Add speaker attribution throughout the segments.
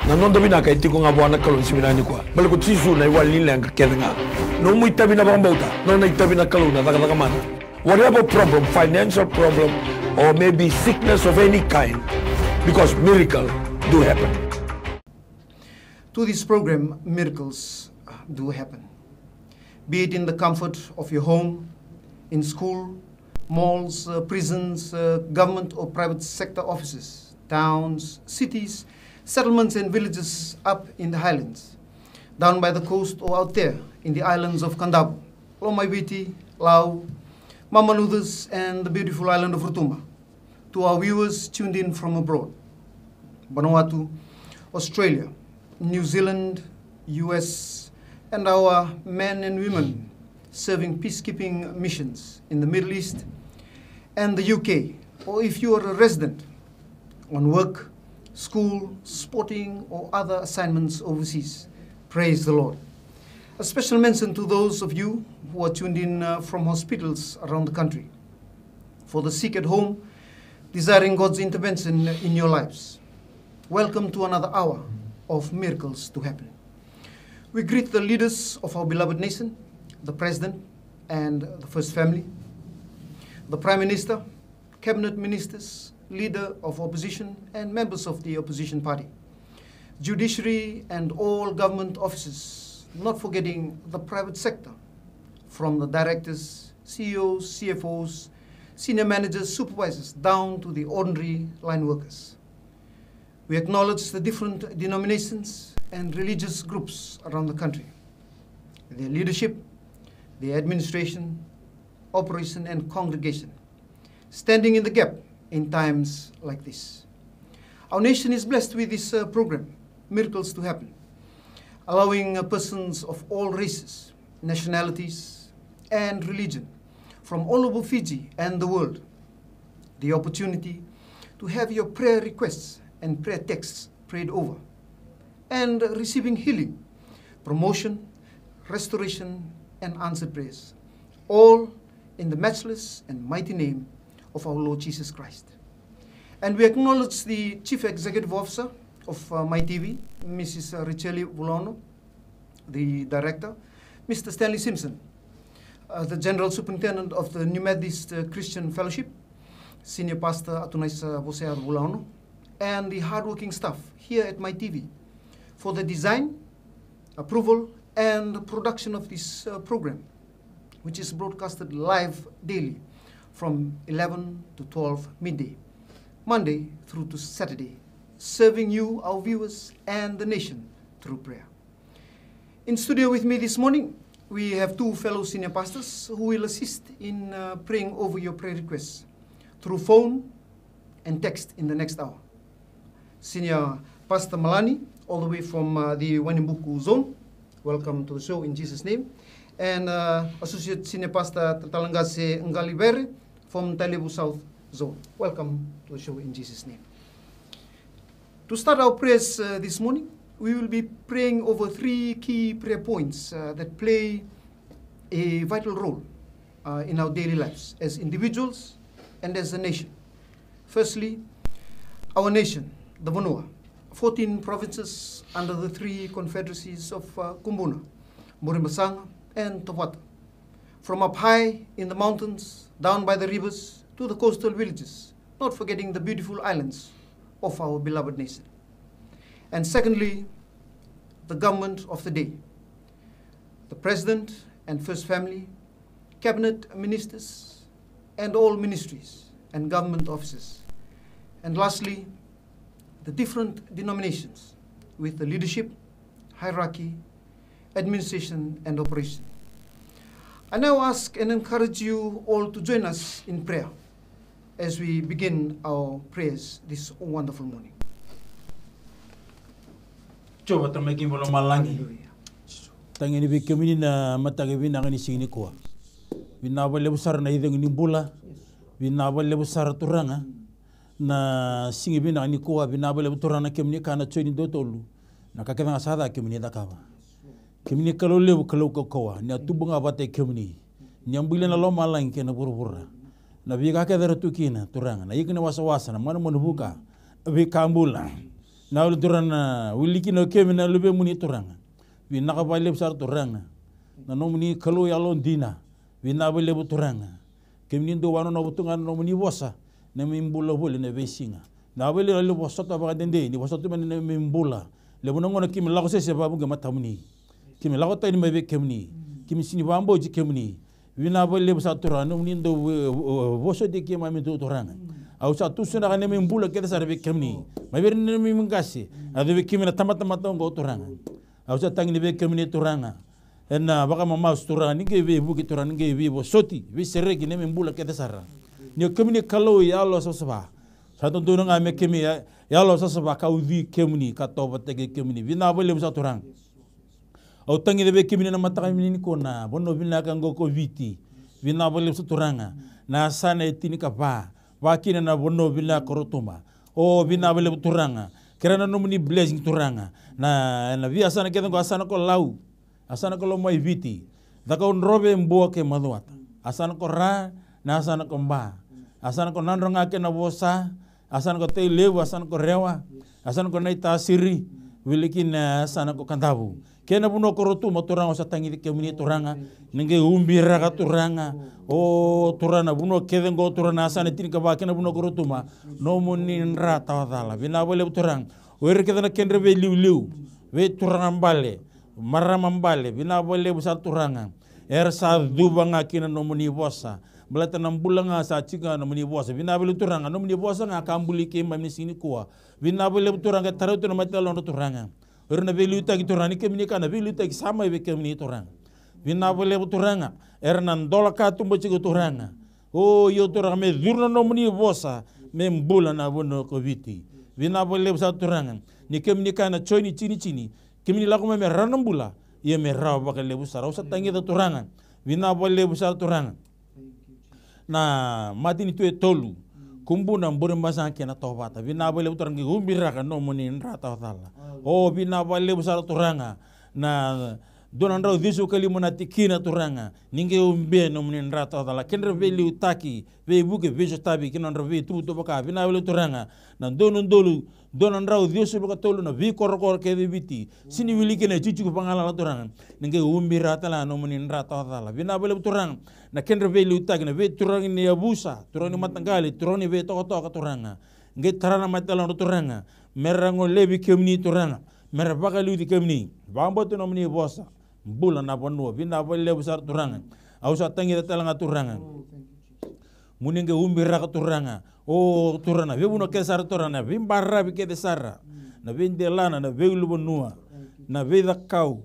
Speaker 1: Na non bina ka iti ko nga buwana kalon siminani kwa. Balik ko tisu na iwalin lang ka kaya nga. No mo itabi na bang bauta. No na itabi na kalon na taka mana. Whatever problem, financial problem, or maybe sickness of any kind, because miracle do happen.
Speaker 2: To this program, miracles do happen. Be it in the comfort of your home, in school, malls, prisons, government or private sector offices, towns, cities, settlements and villages up in the highlands, down by the coast or out there in the islands of Kandabo, Lomaibiti, Lau, Mamanudas, and the beautiful island of Rotuma. To our viewers tuned in from abroad, Vanuatu, Australia, New Zealand, US, and our men and women serving peacekeeping missions in the Middle East and the UK, or if you are a resident on work, school, sporting, or other assignments overseas, praise the Lord. A special mention to those of you who are tuned in from hospitals around the country, for the sick at home, desiring God's intervention in your lives. Welcome to another hour of miracles to happen. We greet the leaders of our beloved nation, the President and the First Family, the Prime Minister, Cabinet Ministers, Leader of Opposition, and members of the opposition party, judiciary and all government offices, not forgetting the private sector, from the directors, CEOs, CFOs, senior managers, supervisors, down to the ordinary line workers. We acknowledge the different denominations and religious groups around the country, their leadership, their administration, operation, and congregation, standing in the gap in times like this. Our nation is blessed with this program, Miracles to Happen, allowing persons of all races, nationalities, and religion from all over Fiji and the world the opportunity to have your prayer requests and prayer texts prayed over, and receiving healing, promotion, restoration, and answered prayers, all in the matchless and mighty name of our Lord Jesus Christ. And we acknowledge the Chief Executive Officer of MyTV, Mrs. Richeli Vulano, the Director, Mr. Stanley Simpson, the General Superintendent of the New Methodist Christian Fellowship, Senior Pastor Atunaisa Bosea Vulano, and the hardworking staff here at MyTV for the design, approval, and production of this program, which is broadcasted live daily from 11 to 12 midday, Monday through to Saturday, serving you, our viewers, and the nation through prayer. In studio with me this morning, we have two fellow senior pastors who will assist in praying over your prayer requests through phone and text in the next hour. Senior Pastor Malani, all the way from the Wanimbuku zone, welcome to the show in Jesus' name. And Associate Senior Pastor Tatalangase Ngalibere from Talibu South Zone. Welcome to the show in Jesus' name. To start our prayers this morning, we will be praying over three key prayer points that play a vital role in our daily lives as individuals and as a nation. Firstly, our nation, the Vanua, 14 provinces under the three confederacies of Kumbuna, Morimasanga, and Tawata. From up high in the mountains, down by the rivers, to the coastal villages, not forgetting the beautiful islands of our beloved nation. And secondly, the government of the day, the President and First Family, Cabinet Ministers, and all ministries and government offices. And lastly, the different denominations with the leadership, hierarchy, administration, and operation. I now ask and encourage you all to join us in prayer as we begin our prayers this wonderful morning.
Speaker 3: Coba tamaikin bola malangi. Tangini bi kemini na matagi bi nangani sini kuah. Binaba lebu sar na ideng ni bola. Binaba lebu sar turanga. Na singi bi nangani kuah binaba lebu turanga kemini kana coini dotolu. Na kakena asada kemini dakawa. Kemini kalau lebu kalau kokoa. Ni atubu ngabate kemini. Ni ambile na lo malangi kena buru-buru. Na bi kakeda tukina turanga. Na ikene wasa-wasa na mana manubuka. Bi kambula. na ulu turana wiliki no kemi na lube muni turanga vi naka ba leb sar turanga na no muni kalu ya lon dina vi na ba leb turanga kemi ndo wano no butunga no muni bosa na mimbula bole na vesinga na ba le bosa ta ba dende ni bosa tu men mimbula le bono ngona kimi la ko se ba bu ga matamuni kimi la ko ta ni me be kemi kimi sini bambo ji kemi vi na ba leb sar turanga no muni ndo bosa de kema mi do turanga au sa tu suna ka nemi mbula kete sa rebe kemni ma ber nemi mingasi adu be kimina tamata ngo turanga au sa tangi be kemni turanga enna baka mama turanga ni ke be buki turanga ni ke be bo soti be seregi nemi mbula kete sara ni kemni kalo ya lo so saba sa to do nga me kemi ya lo so saba ka uvi kemni ka to batege kemni bina bo le sa turanga au tangi be kemni na mata kemni ni kona bonno bina ka ngo ko viti bina bo le sa turanga na sana etini ka ba wakina na bono bila korotuma o bina bele turanga kerana no muni blessing turanga na via sana kedo asana ko lau asana ko lo mai viti daka on robe mbo ke maduata asana ko ra na asana ko mba asana ko nandronga ke na bosa asana ko te lewa asana ko rewa asana ko nai tasiri wilikin asana ko kandabu kena buno korotuma turanga sa tangi ke muni turanga ninge umbira ka turanga o turana buno kedengo turana asana tin ka ba kena buno korotuma no muni nra tawadala bina bole turang wer kedana kendre be liu we turanga mbale marama mbale bina bole busa turanga er sa dubanga kina no muni bosa belata nam bulanga sa cika no muni bosa bina bole turanga no muni bosa nga kambuli ke mamni sini kuwa bina bole turanga tarutu no matalo no turanga erna velu tagi turani kemini kana velu tagi sama be kemini turanga vina bole turanga erna ndola ka tumbo cigo turanga o yo turanga me durna no muni bosa me mbula na bono ko viti vina bole sa turanga ni kemini kana choni chini kemini la ko me ranambula ye me raw ba le busara sa tangi da turanga vina bole sa turanga na matini tu tolu kumbuna mbure mbasa kena tobata vina bole turanga gumbira ka no muni nrata tala o bina bale busara turanga na donandra visu kali munatikina turanga ninge umbe no munin rata dala kendre veli utaki ve buke visu tabi kinandra ve tu to baka bina bale turanga na donandra visu baka tolu na vi korkor ke biti sini wili kene cicu pangala turanga ninge umbi rata la no munin rata dala bina bale turanga na kendre veli utaki na ve turanga ni abusa turani matangali turani ve to turanga nge tarana matala turanga merango lebi kemni turanga mer bagalu di kemni bambo to nomni bosa mbula na bonno bina bolle busar turanga ausa tangi talanga turanga muninge umbi raka turanga o turana vebuno kesar turana bimbarra bi ke desara na vende lana na velu bonua na veda kau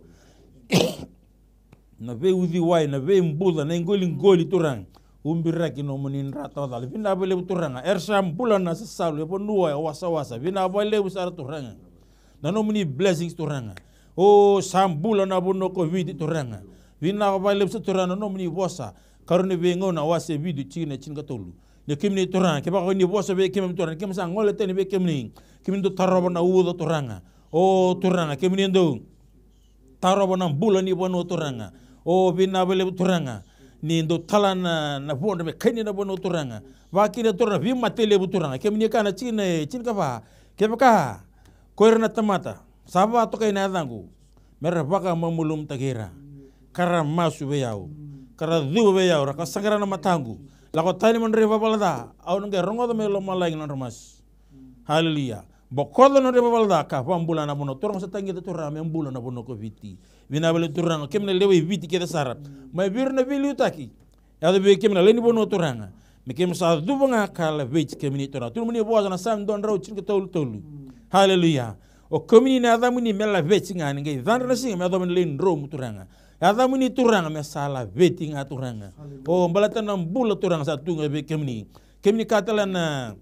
Speaker 3: na ve udi wai na ve mbula na ngoli turanga umbira kino munin rata dal bina bole turanga ersam bulan na sasalu po nuwa wasa bina bole usar turanga nano muni blessings turanga o sam bulan na bono ko vidi turanga bina bole turanga no muni bosa karone be ngona wase vidi china chinga tolu ne kimni turanga ke ba ko ni bosa be kimni turanga kim sa ngole teni be kimni do taroba na udo turanga o turanga kimni ndo taroba na bulan ni bono turanga o bina bole turanga ni ndo talana na bonde me kani na bono turanga wakina turanga vi matele buturanga kemni kana chin ka ba kebaka koirna tamata saba to kay na dangu mer baka mamulum tagira kara masu be yaw kara du be yaw ka sangara na matangu la ko tani mon reva balada aw nge rongo do me lo malay non mas haleluya bokodo no reva balada ka pambula na bono turanga sa tangi de turanga me mbula na bono ko viti vina bele turanga kemne lewe viti ke sarat mai birna vili utaki ya be kemne leni bono turanga me kem sa dubanga kala vich kemni turanga tu muni boza na sam don raw chin ke tolu haleluya o komini na adamuni mela vich ngani ngai vandra sing me adamuni len ro muturanga adamuni turanga me sala veti nga turanga o mbalata na mbula turanga sa tunga be kemni katala na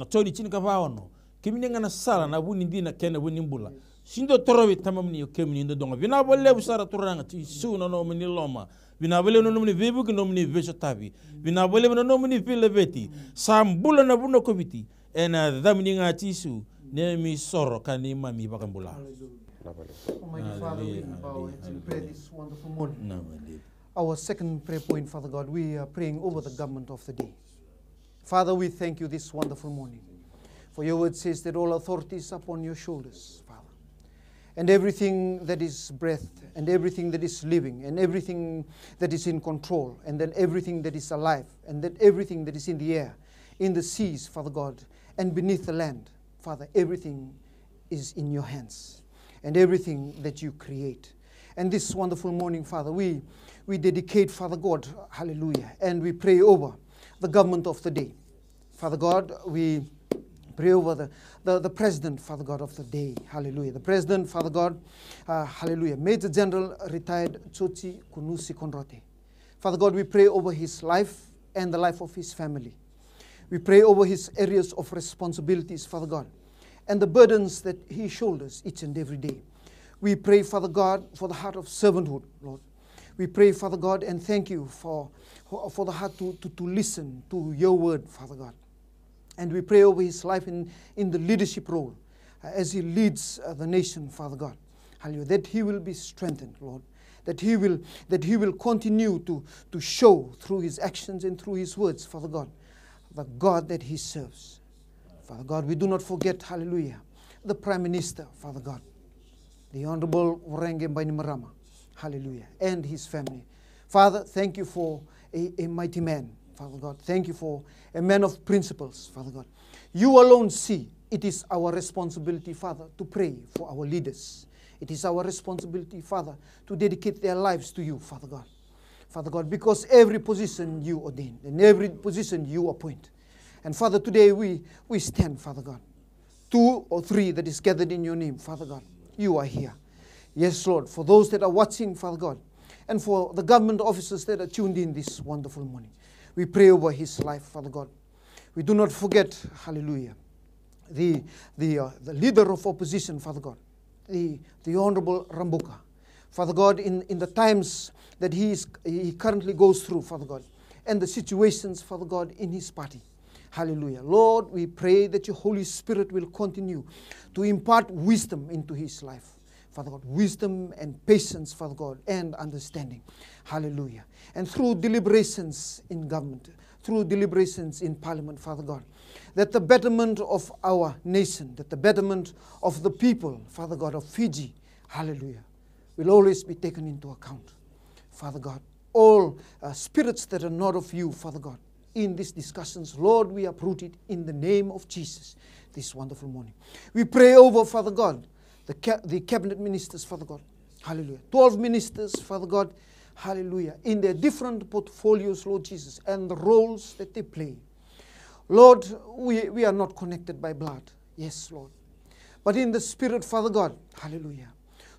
Speaker 3: choni chin ka vaono kemni ngana sala na buni dina kena buni mbula sindo torowi tamamni yo kemni ndo donga vina bolle busara turanga ti suno no mini loma vina bolle no mini vebu no mini vesotavi vina bolle no mini fille veti sambula na buno kobiti ena dhamni nga tisu nemi soro kani mami bakambula.
Speaker 2: Almighty Father, we bow heads and pray this wonderful morning. Our second prayer point, Father God, we are praying over the government of the day. Father, we thank you this wonderful morning. For your word says that all authority is upon your shoulders, Father. And everything that is breath, and everything that is living, and everything that is in control, and then everything that is alive, and then everything that is in the air, in the seas, Father God, and beneath the land, Father, everything is in your hands, and everything that you create. And this wonderful morning, Father, we dedicate, Father God, hallelujah, and we pray over the government of the day. Father God, we pray over the president, Father God, of the day. Hallelujah. The president, Father God, hallelujah. Major General retired Tsotsi Kunusi Konrate. Father God, we pray over his life and the life of his family. We pray over his areas of responsibilities, Father God, and the burdens that he shoulders each and every day. We pray, Father God, for the heart of servanthood, Lord. We pray, Father God, and thank you for the heart to listen to your word, Father God. And we pray over his life in the leadership role as he leads the nation, Father God. Hallelujah. That he will be strengthened, Lord. That he will continue to show through his actions and through his words, Father God, the God that he serves. Father God, we do not forget, hallelujah, the Prime Minister, Father God, the Honorable Warenge Bainimarama, hallelujah, and his family. Father, thank you for a mighty man, Father God. Thank you for a man of principles, Father God. You alone see. It is our responsibility, Father, to pray for our leaders. It is our responsibility, Father, to dedicate their lives to you, Father God. Father God, because every position you ordain and every position you appoint. And Father, today we stand, Father God. 2 or 3 that is gathered in your name, Father God. You are here. Yes, Lord, for those that are watching, Father God, and for the government officers that are tuned in this wonderful morning. We pray over his life, Father God. We do not forget, hallelujah, the leader of opposition, Father God, the Honorable Rambuka. Father God, in the times that he currently goes through, Father God, and the situations, Father God, in his party. Hallelujah. Lord, we pray that your Holy Spirit will continue to impart wisdom into his life. Father God, wisdom and patience, Father God, and understanding. Hallelujah. And through deliberations in government, through deliberations in parliament, Father God, that the betterment of our nation, that the betterment of the people, Father God, of Fiji, hallelujah, will always be taken into account. Father God, all spirits that are not of you, Father God, in these discussions, Lord, we uproot it in the name of Jesus this wonderful morning. We pray over, Father God, the cabinet ministers, Father God, hallelujah. 12 ministers, Father God, hallelujah, in their different portfolios, Lord Jesus, and the roles that they play. Lord, we are not connected by blood, yes, Lord, but in the Spirit, Father God, hallelujah,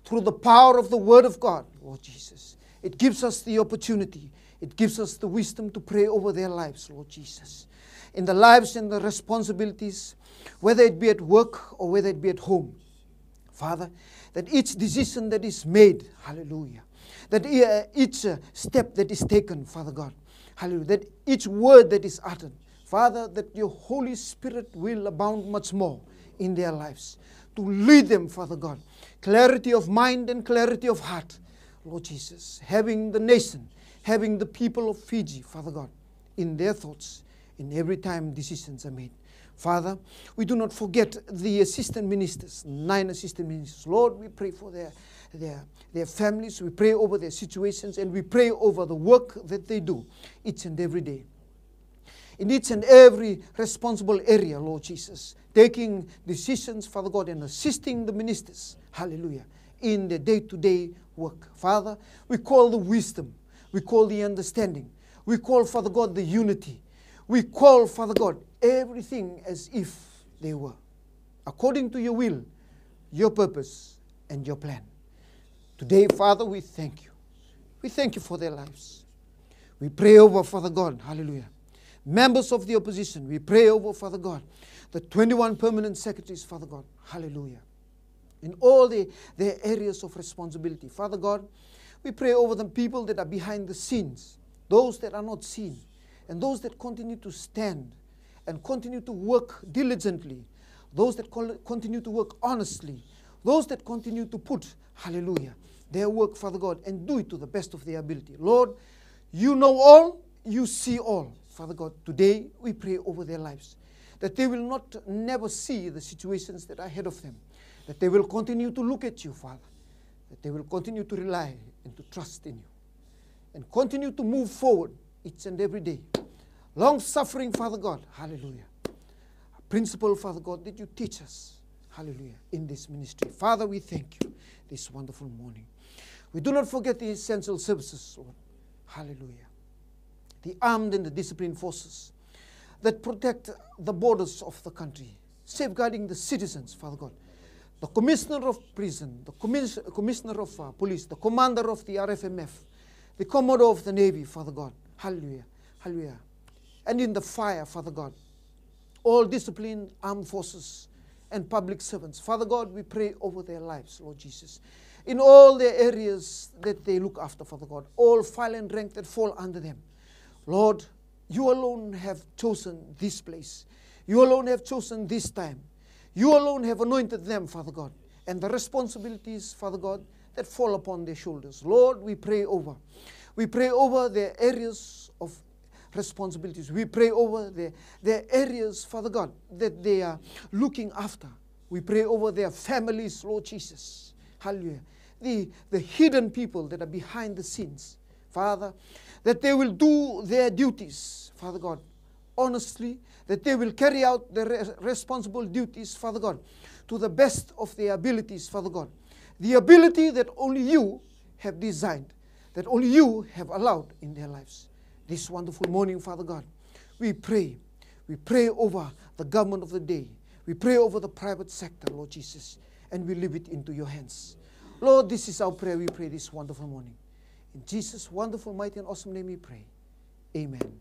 Speaker 2: through the power of the Word of God, Lord Jesus, it gives us the opportunity, it gives us the wisdom to pray over their lives, Lord Jesus, in the lives and the responsibilities, whether it be at work or whether it be at home. Father, that each decision that is made, hallelujah, that each step that is taken, Father God, hallelujah, that each word that is uttered, Father, that your Holy Spirit will abound much more in their lives, to lead them, Father God, clarity of mind and clarity of heart, Lord Jesus, having the nation, having the people of Fiji, Father God, in their thoughts, in every time decisions are made. Father, we do not forget the assistant ministers, 9 assistant ministers. Lord, we pray for their families, we pray over their situations, and we pray over the work that they do each and every day. In each and every responsible area, Lord Jesus, taking decisions, Father God, and assisting the ministers, hallelujah, in the day-to-day work. Father, we call the wisdom, we call the understanding, we call, Father God, the unity. We call, Father God, everything as if they were, according to your will, your purpose, and your plan. Today, Father, we thank you. We thank you for their lives. We pray over, Father God, hallelujah, members of the opposition. We pray over, Father God, the 21 permanent secretaries, Father God, hallelujah, in all their areas of responsibility. Father God, we pray over the people that are behind the scenes, those that are not seen, and those that continue to stand and continue to work diligently, those that continue to work honestly, those that continue to put, hallelujah, their work, Father God, and do it to the best of their ability. Lord, you know all, you see all. Father God, today we pray over their lives, that they will not never see the situations that are ahead of them, that they will continue to look at you, Father, that they will continue to rely and to trust in you, and continue to move forward each and every day. Long-suffering, Father God, hallelujah. A principle, Father God, that you teach us, hallelujah, in this ministry. Father, we thank you this wonderful morning. We do not forget the essential services, Lord, hallelujah. The armed and the disciplined forces that protect the borders of the country, safeguarding the citizens, Father God. The commissioner of prison, the commissioner of police, the commander of the RFMF, the commodore of the Navy, Father God. Hallelujah, hallelujah. And in the fire, Father God, all disciplined armed forces and public servants. Father God, we pray over their lives, Lord Jesus. In all the areas that they look after, Father God, all file and rank that fall under them. Lord, you alone have chosen this place. You alone have chosen this time. You alone have anointed them, Father God, and the responsibilities, Father God, that fall upon their shoulders. Lord, we pray over. We pray over their areas of responsibilities. We pray over their areas, Father God, that they are looking after. We pray over their families, Lord Jesus. Hallelujah. The hidden people that are behind the scenes, Father, that they will do their duties, Father God, honestly, that they will carry out their responsible duties, Father God, to the best of their abilities, Father God. The ability that only you have designed, that only you have allowed in their lives. This wonderful morning, Father God, we pray over the government of the day. We pray over the private sector, Lord Jesus, and we leave it into your hands. Lord, this is our prayer. We pray this wonderful morning. In Jesus' wonderful, mighty, and awesome name we pray. Amen. Amen.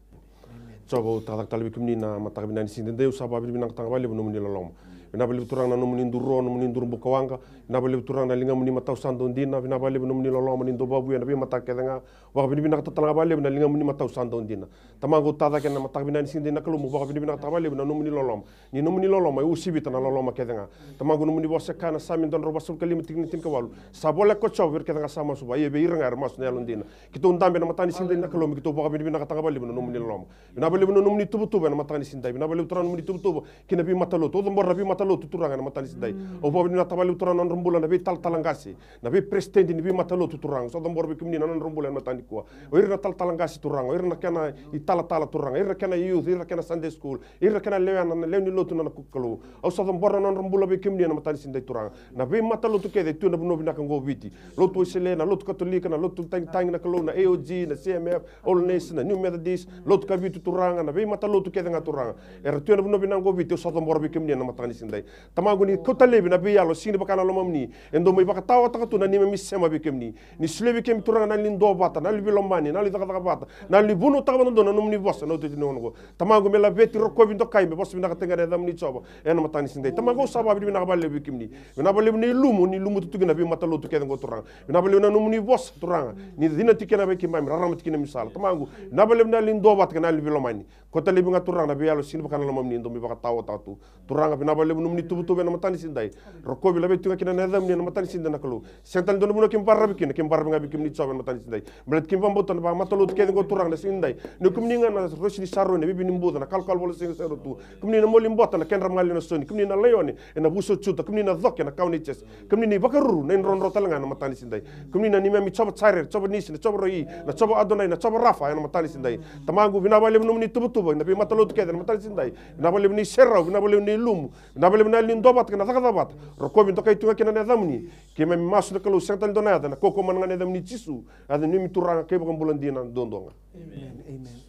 Speaker 4: Coba tatak tali bikumni na mata kabinani sindende usaba binang tangwali bunumuni lolom. Binabali turang na numuni nduro numuni nduru bukawanga. Binabali turang na linga muni matau sando ndina. Binabali bunumuni lolom muni ndobabu ya nabi mata kedanga. Waka binibina katatanga bali bina linga muni matau sando ndina. Tamago tatak na mata kabinani sindende nakalumu. Waka binibina katabali bina numuni lolom. Ni numuni lolom ay usibita na lolom kedanga. Tamago numuni boseka na samin don robasul kalimutik nitin kawalu. Sabola kocho wir kedanga sama suba. Ye be iranga armas na londina. Kita undambe na matani sindende nakalumu. Kita waka binibina katangabali bina numuni lolom. Binabali bina numuni tubu-tubu na matani sindai. Binabali uturan numuni tubu-tubu. Kina bi matalo. Todo mbor rabi matalo tuturanga na matani sindai. Obo binibina tabali uturan nan rumbula na bi talangasi. Na bi presidente ni bi matalo tuturanga. So mbor bi kumni nan rumbula na matani kuwa. Oirna talangasi turanga. Oirna kana itala turanga. Oirna kana youth. Oirna kana Sunday school. Oirna kana leuni lotu na kukalu. O so mbor nan rumbula bi kumni na matani sindai turanga. Na bi matalo tukede tu na buno binaka ngobiti. Lotu iselena, lotu katolika na lotu tang na kalu na AOG na CMF, All Nation na New Methodist, lotu kabitu turanga na bi matalo tukede nga turanga. Era tu na buno binaka ngobiti o so mbor bi kumni na matani sindai. Tamago ni kotalebi na bi yalo sini bakana lomamni. Endo mo ibaka tawa takatu na ni misema bi kumni. Ni slebi kem turanga na lindo bata na libi lombani na lidaka bata na libuno takabano dona numni bossa no titi nono. Tamago mela beti roko bindo kaimbe bossa binaka tengare dam ni choba. Ena matani sindai. Tamago saba bi binaka balle bi kumni. Binabale ni lumu tutugi na bi matalo tukede ngo turanga. Binabale na numni bossa turanga. Ni dina tikena be kimba raram tikena misala. Tamago nabale na lindo bata na libi lomani. Kotalebi nga turanga na bi yalo sini bakana lomamni ndo mi baka tawa tatu. Turanga binabale numni tubu na matani sindai. Roko bi labe tunga kina na dam ni na matani sindai na kalu. Sental dono buno kimbarra bi kimbarra nga bi kimni choba na matani sindai. Belet kimba mboto na ba matalo tukede ngo turanga na sindai. Ne kumni nga na roshni sarro ne bi nimbuda na kalkal bolo singa sero tu. Kumni na moli mbota na kenra ngali na soni. Kumni na leone na buso chuta. Kumni na dhoke na kauni ches. Kumni ni bakaruru na ronro talanga na matani sindai. Kumni na nimi choba tsare, choba nisi, na choba roi, na choba adonai, na choba rafa na matani sindai. Tamagu binabale numni tubu na bi matalo tukede na matani sindai. Binabale ni serra, binabale ni lumu, binabale na lindobat na zakadabat. Roko bin tokai tunga kina na damni. Kema masu na kalu sental donada na koko man na damni chisu. Ada nimi turanga ke bakam bulandina dondonga.
Speaker 2: Amen. Amen.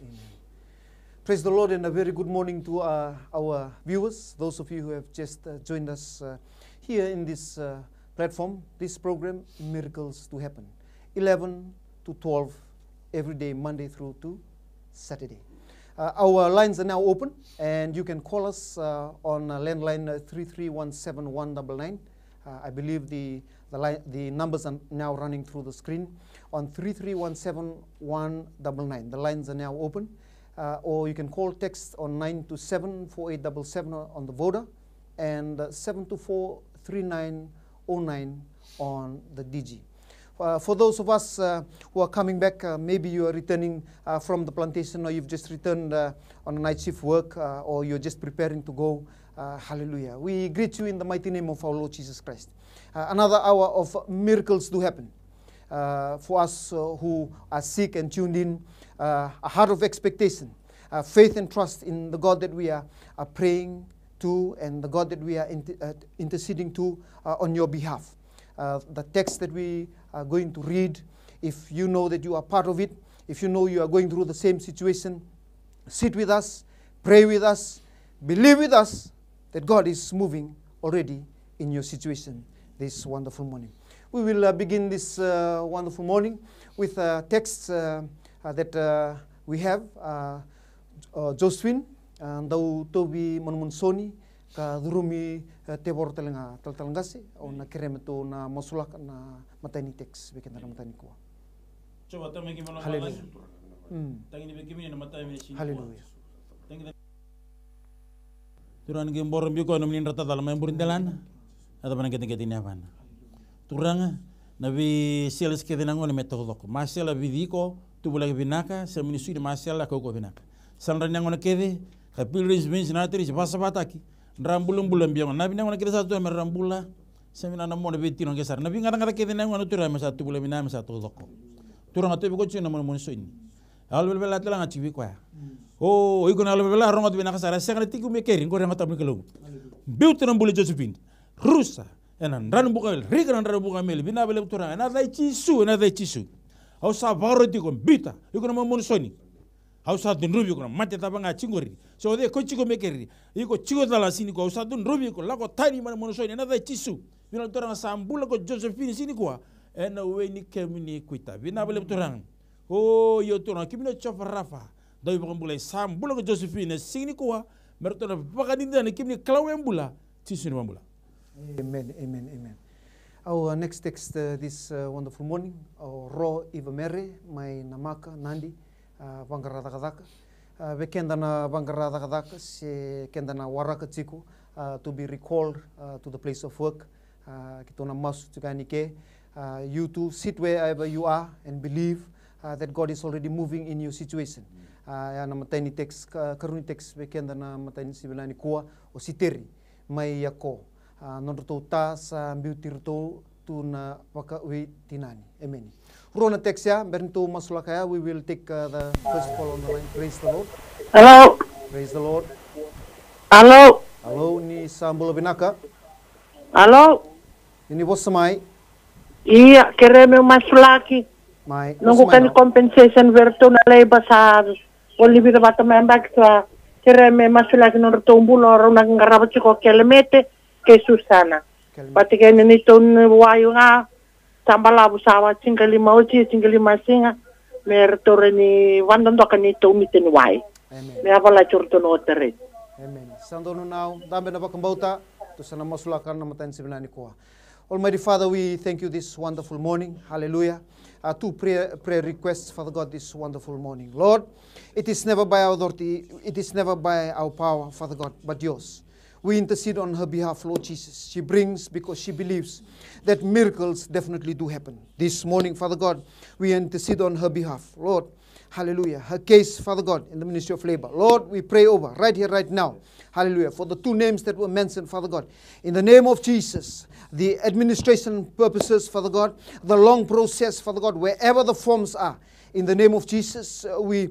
Speaker 2: Praise the Lord and a very good morning to our viewers, those of you who have just joined us here in this platform, this program, Miracles to Happen, 11 to 12 every day, Monday through to Saturday. Our lines are now open, and you can call us on landline 3317199. I believe the numbers are now running through the screen on 3317199. The lines are now open. Or you can call text on 9274877 on the Voda and 7243909 on the DG. For those of us who are coming back, maybe you are returning from the plantation, or you've just returned on a night shift work, or you're just preparing to go. Hallelujah. We greet you in the mighty name of our Lord Jesus Christ. Another hour of miracles do happen. For us who are sick and tuned in, a heart of expectation, faith and trust in the God that we are praying to, and the God that we are interceding to on your behalf. The text that we are going to read, if you know that you are part of it, if you know you are going through the same situation, sit with us, pray with us, believe with us that God is moving already in your situation this wonderful morning. We will begin this wonderful morning with a text that we have. Josephine, daw tobi manumunsoni ka durumi tebor telenga taltalangasi o na kiremeto na mosulak na matani text bikin na matani ko.
Speaker 3: Coba tahu bagaimana
Speaker 2: Haleluya.
Speaker 3: Tangini bagaimana matani sini.
Speaker 2: Haleluya.
Speaker 3: Turan game borom biko namin rata dalam main burindalan. Ada mana kita ini apa? Turanga nabi sales kita nangon metodok. Masela vidiko tu boleh binaka seminisi di masela kau binaka. Sanran nangon kede kapil rizmin sinatri bahasa bataki. Rambulan bulan biang nabi nangon kita satu emer rambula. Semina namo nabi tino kesar. Nabi ngata kede nangon turan satu bulan binama satu doko. Turang atu biko cina namon monsoini. Al bela telang aci biko ya. Oh, ikon al bela rongot binaka sara. Saya kena tiku mekerin kau yang mata berkelung. Biut rambula Josephine. Rusa. Enan ran buka rikan ran buka mel bina bele turang ena dai cisu au sa varo ti kon bita iko na mon soni au sa dun rubi ko mate ta banga cingori so de ko ciko mekeri iko ciko dala sini ko au sa dun rubi ko la ko tani man mon soni ena dai cisu bina turang sambula ko Josephine sini ko ena we ni kemini kuita bina bele turang oh yo turang kimino chofa rafa dai bukan bulai sambula ko Josephine sini ko mertona bakadinda ni kimini klawembula cisu ni mambula.
Speaker 2: Amen, amen, amen. Our next text this wonderful morning, Ro Iva Mere, my namaka, Nandi, Vangaradakadaka. Vekendana Vangaradakadaka, se kendana Waraka Chiku, to be recalled to the place of work. Kitona Mas Tukanike. You too sit wherever you are and believe that God is already moving in your situation. Yana matani text, karuni text, Vekendana matani sibilani kua, o siteri, mai yako. Nonto ta sa beautiful to na waka we tinani. Amen. Rona texia bernto masulakaya. We will take the first call on the line. Praise the Lord.
Speaker 5: Hello.
Speaker 2: Praise the Lord.
Speaker 5: Hello.
Speaker 2: Hello ni Sambulo Binaka.
Speaker 5: Hello.
Speaker 2: Ini bos samai.
Speaker 5: Iya, kereme masulaki.
Speaker 2: Mai.
Speaker 5: Nunggu kan compensation verto na leba sa Olivia bata membak sa kereme masulaki no retombulo ro na ngarabat ko kelemete. Ke Susana. Pati kaya nito wayo nga tambalabu sawa singali mauji singali masinga mertore ni wandondo kanito umitin wai. Me avala curto no tere.
Speaker 2: Amen. Sandono now dambe na bakambauta to sana masulakan na matan sibilani ko. Almighty Father, we thank you this wonderful morning. Hallelujah. Two prayer requests, Father God, this wonderful morning. Lord, it is never by our authority, it is never by our power, Father God, but yours. We intercede on her behalf, Lord Jesus. She brings because she believes that miracles definitely do happen. This morning, Father God, we intercede on her behalf. Lord, hallelujah. Her case, Father God, in the Ministry of Labor. Lord, we pray over right here, right now. Hallelujah. For the two names that were mentioned, Father God. In the name of Jesus, the administration purposes, Father God, the long process, Father God, wherever the forms are. In the name of Jesus, we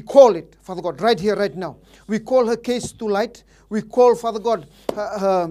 Speaker 2: call it, Father God, right here, right now. We call her case to light. We call, Father God, her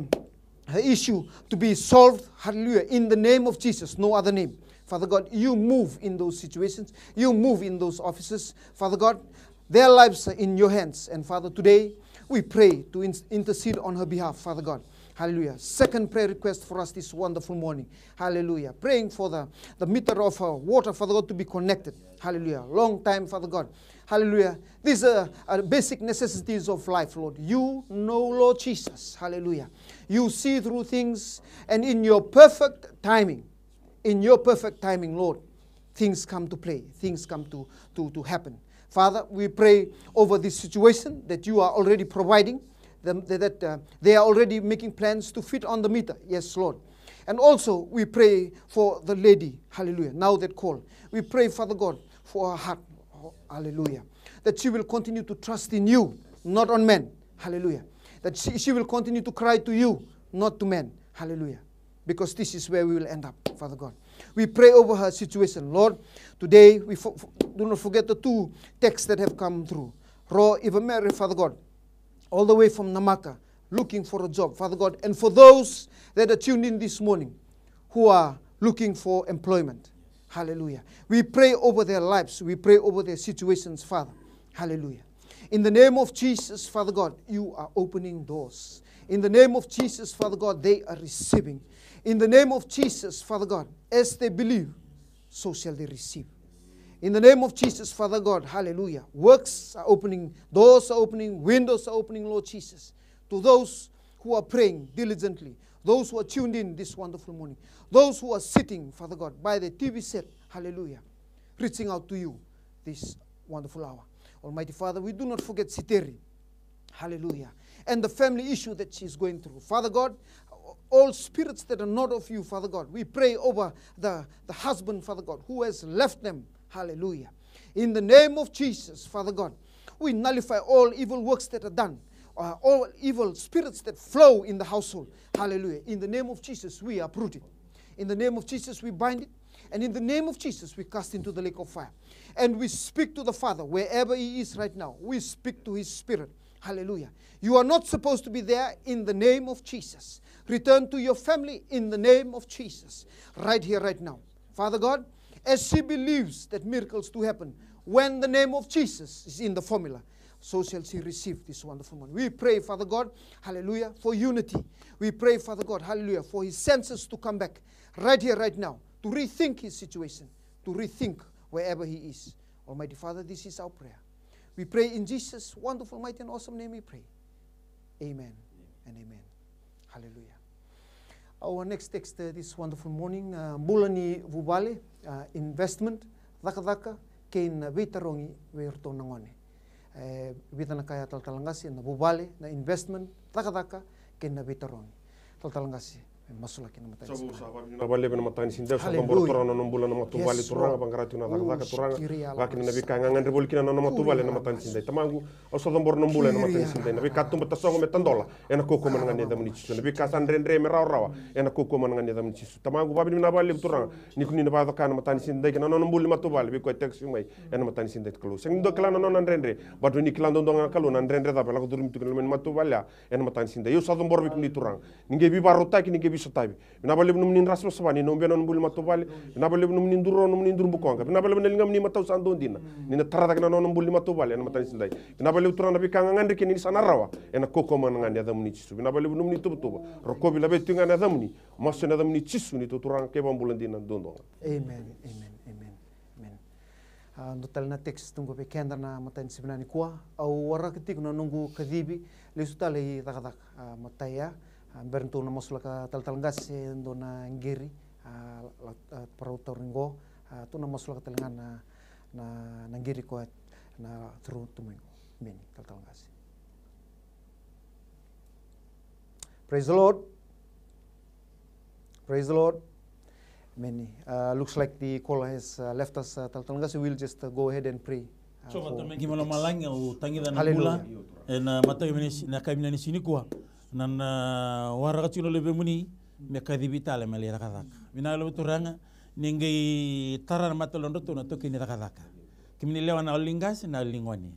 Speaker 2: issue to be solved. Hallelujah. In the name of Jesus, no other name. Father God, you move in those situations. You move in those offices. Father God, their lives are in your hands. And Father, today we pray to intercede on her behalf, Father God. Hallelujah. Second prayer request for us this wonderful morning. Hallelujah. Praying for the meter of water, Father God, to be connected. Hallelujah. Long time, Father God. Hallelujah. These are basic necessities of life, Lord. You know, Lord Jesus. Hallelujah. You see through things, and in your perfect timing, Lord, things come to play. Things come to happen. Father, we pray over this situation that you are already providing, that they are already making plans to fit on the meter. Yes, Lord. And also, we pray for the lady, hallelujah, now that call. We pray, Father God, for her heart, hallelujah, that she will continue to trust in you, not on men, hallelujah. That she will continue to cry to you, not to men, hallelujah. Because this is where we will end up, Father God. We pray over her situation, Lord. Today, we do not forget the 2 texts that have come through. Ro Eva Mary, Father God, all the way from Namaka, looking for a job, Father God. And for those that are tuned in this morning, who are looking for employment, hallelujah. We pray over their lives. We pray over their situations, Father, hallelujah. In the name of Jesus, Father God, you are opening doors. In the name of Jesus, Father God, they are receiving. In the name of Jesus, Father God, as they believe, so shall they receive. In the name of Jesus, Father God, hallelujah. Works are opening, doors are opening, windows are opening, Lord Jesus. To those who are praying diligently, those who are tuned in this wonderful morning, those who are sitting, Father God, by the TV set, hallelujah, reaching out to you this wonderful hour. Almighty Father, we do not forget Siteri, hallelujah, and the family issue that she's going through. Father God, all spirits that are not of you, Father God, we pray over the husband, Father God, who has left them, hallelujah. In the name of Jesus, Father God, we nullify all evil works that are done, all evil spirits that flow in the household, hallelujah. In the name of Jesus, we uproot it. In the name of Jesus, we bind it. And in the name of Jesus, we cast into the lake of fire. And we speak to the Father, wherever he is right now. We speak to his spirit. Hallelujah. You are not supposed to be there in the name of Jesus. Return to your family in the name of Jesus. Right here, right now. Father God, as she believes that miracles do happen, when the name of Jesus is in the formula, so shall she receive this wonderful one. We pray, Father God, hallelujah, for unity. We pray, Father God, hallelujah, for his senses to come back right here, right now, to rethink his situation, to rethink wherever he is. Almighty Father, this is our prayer. We pray in Jesus' wonderful, mighty, and awesome name we pray. Amen and amen. Hallelujah. Our next text this wonderful morning, Mulani Vubale, investment, Daka Kain Vitarongi, Verto Nangone. Vita na kaya taltalangasi na Vubale, na investment, Daka Kain Vitarongi. Taltalangasi. Masulaki na matay.
Speaker 4: Sabu sahabat na balebe na matay ni sindaw sa tambor turang na nombula na matubali turang pangarati na daka turang bakin na bika ngangan rebolki na matubali na matay ni sinday tamangu o sa tambor nombula na matay ni sinday na bika tumba tasongo metandola ena koko man ngani da munichisu na bika san rendre me rawa ena koko man ngani da munichisu tamangu babi na balebe turang ni kuni na ba ka na matay ni sinday na nombuli matubali biko tek sumai ena matay ni sinday kalo seng do kala na rendre badu ni kala ndonga kalo na rendre da bela ko durum tukul men matubali ena matay ni sinday yo sa tambor bikni turang ninge bi barota ki ninge bisotabi binabalib num nin rasma sabani no benon bul matobali binabalib num nin duro num nin durbu konga binabalib na lingam ni mataw sa andon dina ni na tarata na non bul matobali na matan sinday binabalib turana bi kanga ngande ke ni sanarawa ena koko man ngande adam ni cisu binabalib num ni tubutuba rokobi labe tunga na adam ni maso na adam ni cisu ni to turang ke bambulan dina dondo.
Speaker 2: Amen, amen, amen, amen. Total na text tunggu pe kenda na matan sibnani kuwa au warakitik na nunggu kadibi lesutale takatak mataya Beruntung na masulaka taltalanggas endo na ngiri parautor ringo tu na masulaka talangan na ngiri ko na through tumingo meni taltalanggas. Praise the Lord. Praise the Lord. Many looks like the caller has left us taltalanggas. We will just go ahead and pray.
Speaker 3: So matame kimala malanga o tangida na mula na matame na kamina ni sini kwa nan wara chino lebe muni me kadibitale mali rakadaka minalo turanga ningi tarar matalondo to na to kini rakadaka kimini lewa na lingas na lingoni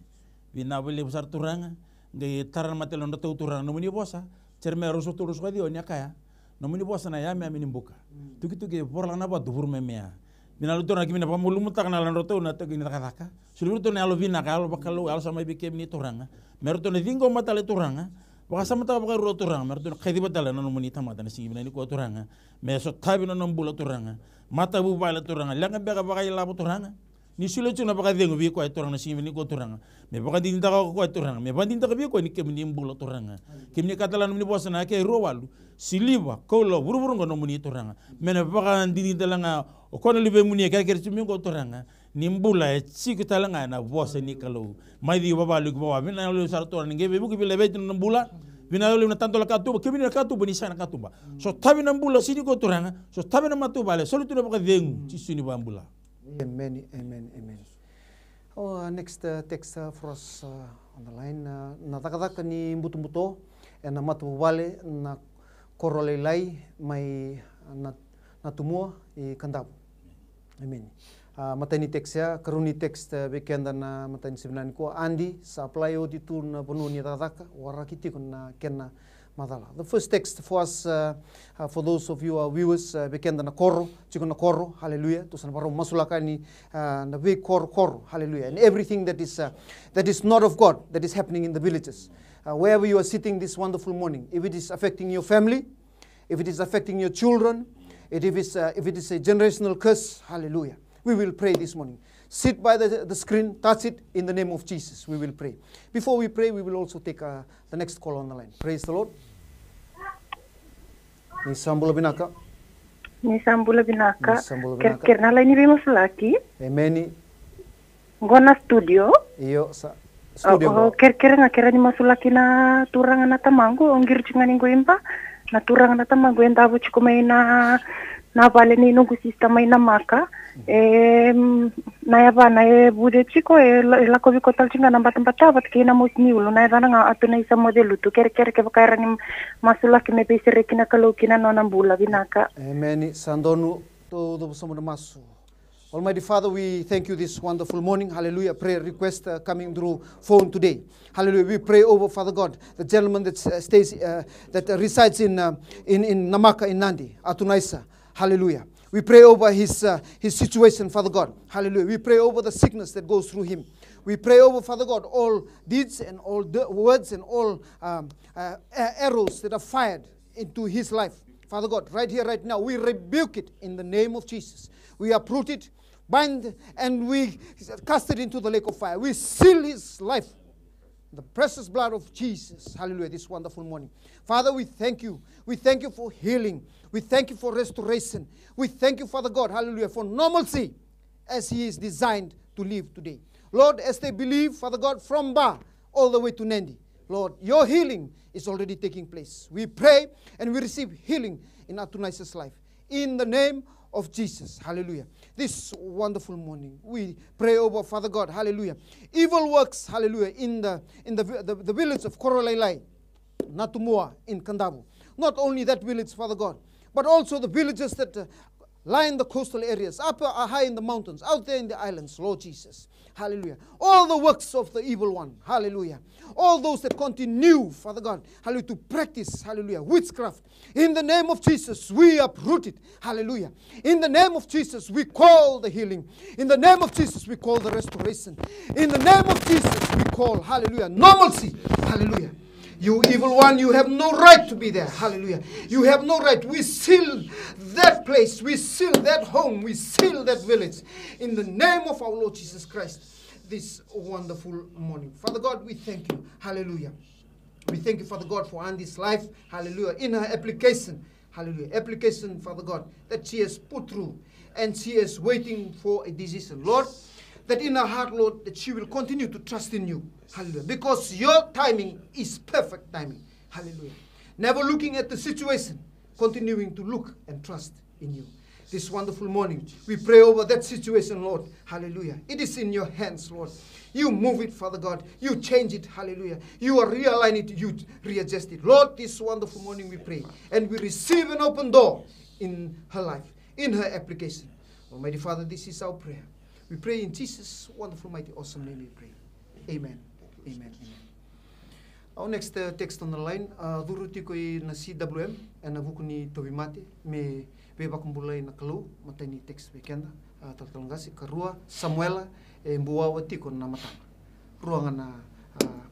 Speaker 3: binabele besar turanga ngi tarar matalondo to turanga no muni bosa cerme roso turus wadi onya kaya no muni bosa na yame amini buka tuki porla na ba dubur memea binalo turanga kimina pamulu mutak na lando to na to kini rakadaka sulur to ne alo vina ka alo bakalo alo sama bikem ni turanga merto ne dingo matale turanga baka sama tahu baka ro turanga merto khidi batala na muni tamata na singi binani ko turanga me so tabi no nombula turanga mata bu bala turanga langa beka baka ila turanga ni sulo tuna baka dengo bi ko turanga na singi binani ko turanga me baka din ta ko turanga me bandin ta bi ko ni kemni mbula turanga kemni katalan muni bosana ke ro walu siliba ko lo buru no muni turanga me na baka din dalanga o kono libe muni ke tumi ko turanga nimbula sikutala nga na bosa ni kalau mai di baba lu baba mina lu sarto ni ngebe buku bile betu nimbula Vinalo na tanto la katuba, kemi na katuba ni sana katuba. So tabi na mbula sini ko turanga, so tabi na matuba le, so lutu na baka dengu, si suni ba mbula.
Speaker 2: Amen, amen, amen. Oh, next text for us on the line. Natakataka ni mbuto-mbuto, na matubale na korolelai mai natumua I Kandavu. Amen. Matani text ya, karuni text bekenda na matani sebenarnya ko Andi sa apply odi tu na penuni tataka warakiti ko na kena madala. The first text for us, for those of you viewers, bekenda na koro, chiko na koro, hallelujah. Tu sana baru masulaka ni na be koro, hallelujah. And everything that is not of God, that is happening in the villages, wherever you are sitting this wonderful morning, if it is affecting your family, if it is affecting your children, if it is a generational curse, hallelujah. We will pray this morning. Sit by the screen, touch it in the name of Jesus. We will pray. Before we pray, we will also take the next call on the line. Praise the Lord. Ni sambula binaka.
Speaker 5: Kerna lain ibi masulaki.
Speaker 2: Amen.
Speaker 5: Gona studio.
Speaker 2: Iyo sa studio.
Speaker 5: Kera ni masulaki na turanga na tamango ongir chingani impa na turanga na tamango enda bu chikomai na vale ni nungu sistema ina maka na yaba na bude chiko la kobi kotal chinga na batambata bat kina mosni ulo na yaba nga atuna isa modelu tu kere ke bakaira ni masulaki me pesere kina kalau kina nona bula binaka.
Speaker 2: Amen. Sandonu to do somo masu. Almighty Father, we thank you this wonderful morning. Hallelujah. Prayer request coming through phone today. Hallelujah. We pray over, Father God, the gentleman that stays, that resides in Namaka in Nandi, Atunaisa. Hallelujah. We pray over his situation, Father God. Hallelujah. We pray over the sickness that goes through him. We pray over, Father God, all deeds and all words and all arrows that are fired into his life. Father God, right here, right now, we rebuke it in the name of Jesus. We uproot it, bind, and we cast it into the lake of fire. We seal his life. The precious blood of Jesus. Hallelujah. This wonderful morning. Father, we thank you. We thank you for healing. We thank you for restoration. We thank you, Father God, hallelujah, for normalcy as he is designed to live today. Lord, as they believe, Father God, from Ba all the way to Nandi, Lord, your healing is already taking place. We pray and we receive healing in Atunaisa's life. In the name of Jesus. Hallelujah. This wonderful morning, we pray over, Father God, hallelujah. Evil works, hallelujah, in the village of Korolelai, Natumua in Kandavu. Not only that village, Father God, but also the villages that lie in the coastal areas, up high in the mountains, out there in the islands, Lord Jesus. Hallelujah. All the works of the evil one. Hallelujah. All those that continue, Father God, hallelujah, to practice, hallelujah, witchcraft. In the name of Jesus, we uproot it. Hallelujah. In the name of Jesus, we call the healing. In the name of Jesus, we call the restoration. In the name of Jesus, we call, hallelujah, normalcy. Hallelujah. You evil one, you have no right to be there. Hallelujah. You have no right. We seal that place. We seal that home. We seal that village. In the name of our Lord Jesus Christ, this wonderful morning. Father God, we thank you. Hallelujah. We thank you, Father God, for Andy's life. Hallelujah. In her application. Hallelujah. Application, Father God, that she has put through. And she is waiting for a decision. Lord, that in her heart, Lord, that she will continue to trust in you. Hallelujah. Because your timing is perfect timing. Hallelujah. Never looking at the situation, continuing to look and trust in you. This wonderful morning, we pray over that situation, Lord. Hallelujah. It is in your hands, Lord. You move it, Father God. You change it. Hallelujah. You realign it. You readjust it. Lord, this wonderful morning we pray. And we receive an open door in her life, in her application. Almighty Father, this is our prayer. We pray in Jesus' wonderful, mighty, awesome name we pray. Amen. Amen. Amen. Our next text on the line, duruti ko na CWM, na buku ni Tobimate, me beba kumbulay na kalu, matay ni text weekend, tatalangasi, karua, Samuela, mbuwawa tiko na matama. Ruangan na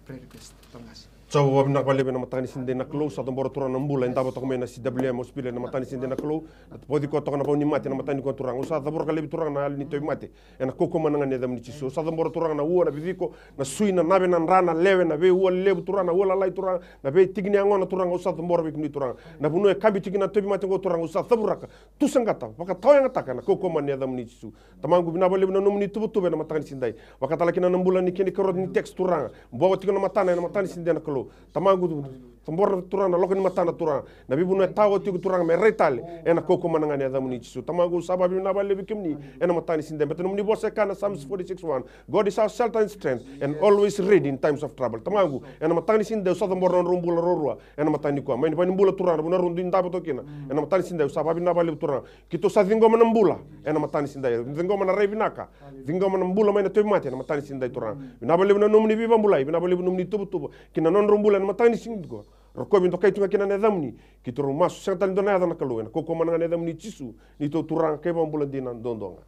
Speaker 2: prayer request, tatalangasi.
Speaker 4: Sawa wab nak balik na matani sinde na klo sa tomboro turang na mbula indaba to kome na CWM hospital na matani sinde na klo at podi ko to na pau ni mate na matani ko turang usa tabor kale turang na ali ni toy mate na koko mananga ne dam ni chiso sa tomboro turang na uwa na bidiko na sui na nabe na rana lewe na be uwa lebu turang na uwa lai turang na be tigni angona turang usa tomboro be ni turang na buno e kambi tigina toy mate ko turang usa taburaka tu sangata paka tawanga taka na koko man ne dam ni chiso tamangu bina bale na nomni tubu tube na matani sindai wakata laki na mbula ni keni karod ni text turang mbawa tigina matana na matani sinde na klo tamangu tambor turang na lokani matana turang na bibu na tawo ti turang me retale ena koko mananga ne adamu ni Jisu tamagu sababu na balle bikimni ena matani sinde betu ni bose kana Psalms 46:1 God is our shelter and strength and always ready in times of trouble tamagu ena matani sinde usata mbor non rumbula rorua ena matani kwa main pani mbula turang buna rundu ndaba tokina ena matani sinde sababu na balle turang kito sa vingo mana mbula ena matani sinde vingo mana revinaka vingo mana mbula maina temati ena matani sinde turang na balle na nomni viva mbulai na balle nomni tubu kina non rumbula ena matani sinde ko Roko binto kai tunga kina nedamni kitoro masu sental dona ada nakaluena koko mananga nedamni Jisu ni to turang ke bambulan dinan dondonga.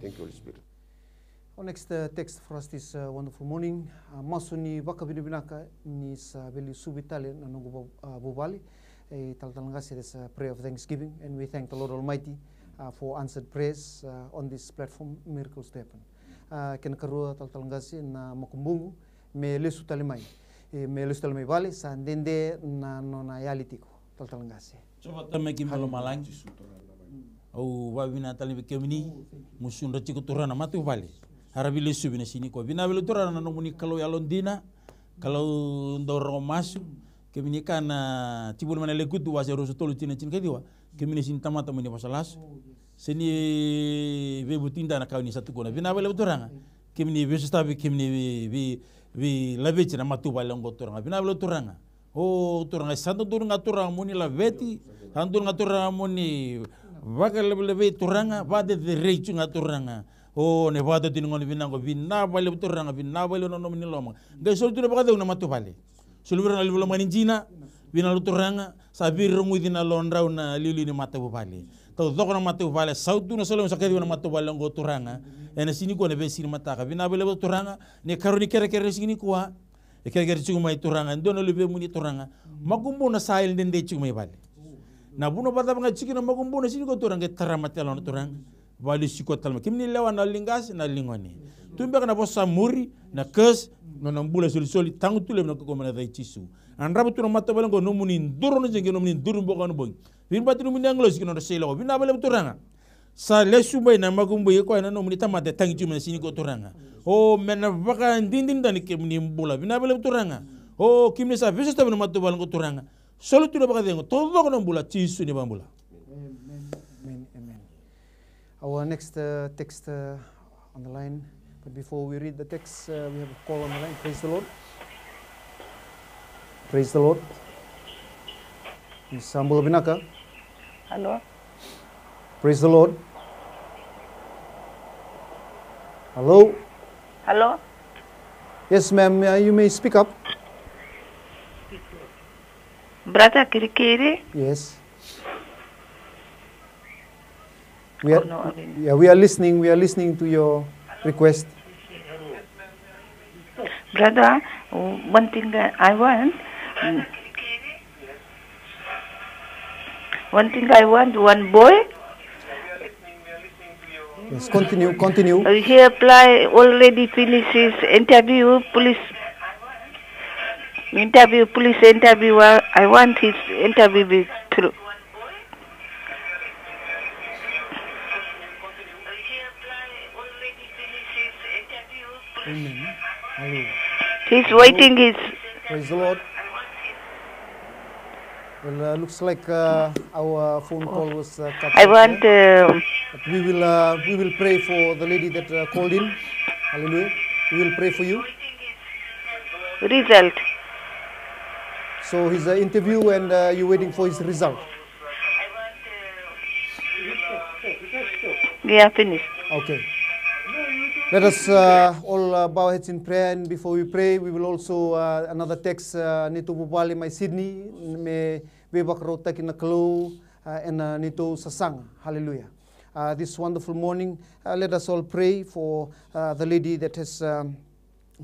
Speaker 4: Thank you Holy Spirit.
Speaker 2: Our next text for us this wonderful morning. Masu ni baka binibinaka ni sa beli subitale na nungu bubali. Taltalangasi is a prayer of thanksgiving and we thank the Lord Almighty for answered prayers on this platform, miracles to happen. Kena karua taltalangasi na makumbungu me lesu talimai. Me lesu talimai vale sa ndende na nona yalitiko taltalangasi.
Speaker 3: Coba tamekim kalau malang. Au wabina tali kemini musun raciko turana matu vale. Harabi lesu bina sini ko. Bina belu turana nomuni kalau yalondina kalau ndoro masu kemini kana tibul mana lekutu wase rosu tolu tina cin kediwa kemini sin tamata meni pasalas seni bebu tinda na kawni satu kona bina belu turanga kemini besu tabi kemini bi labechi na matu balongo turanga bina belu turanga oh turanga santo turanga turanga muni labeti santo turanga turanga muni bakal lebe turanga bade de reichu ngaturanga oh ne bade tinngoni binango bina belu turanga bina belu no meni loma ngai sol tu bakade una matu bale Sulubran ali bula maninjina bina luturanga sabir rungu dina londrau na lili ni mata bupali tau dokona mata bupali sautu na solong sakedi na mata bupali ngo turanga ena sini ko ne be sini mata ka bina bele turanga ne karuni kere kere sini kuwa e kere kere chuma turanga ndono lebe muni turanga magumbo na sail ndende chuma bali na buno bata banga chiki na magumbo na sini ko turanga taramate lon turanga bali siko talma kimni lewa na lingas na lingoni tumbe kana bosa muri na kes non ambula soli tangu tule na ko mana dai Jisu andrabu tu mata balango no munin duro no jenge no munin duro boka no boy bin batu no munin anglo sikino selo bina bale turanga sa lesu bay na magumbo ye ko na no munin tamade tangi juma sini ko turanga o mena baka ndindin dan ke munin bula bina bale turanga o kimne sa visu tabu no mata balango turanga solo tu baka dengo todo ko no bula Jisu ni bambula.
Speaker 2: Amen. Our next text on the line. But before we read the text, we have a call on the line. Praise the Lord. Praise the Lord. Sambul Binaka.
Speaker 5: Hello.
Speaker 2: Praise the Lord. Hello.
Speaker 5: Hello.
Speaker 2: Yes, ma'am. You may speak up.
Speaker 5: Brother Kirikiri.
Speaker 2: Yes. We are listening. We are listening to your request.
Speaker 5: Brother, one thing I want, one boy.
Speaker 2: Yes, continue.
Speaker 5: He apply already finished his interview, police interview. I want his interview be through.
Speaker 2: Amen. Hallelujah.
Speaker 5: He's waiting his...
Speaker 2: Praise the Lord. Well, looks like our phone call was cut.
Speaker 5: I want...
Speaker 2: we will pray for the lady that called in. Hallelujah. We will pray for you.
Speaker 5: Result.
Speaker 2: So his interview and you're waiting for his result.
Speaker 5: Yeah, finished.
Speaker 2: Okay. Let us all bow our heads in prayer, and before we pray, we will also another text nito bubali mai Sydney me bebak rota kina kalo and nito sasang. Hallelujah. This wonderful morning, let us all pray for the lady that has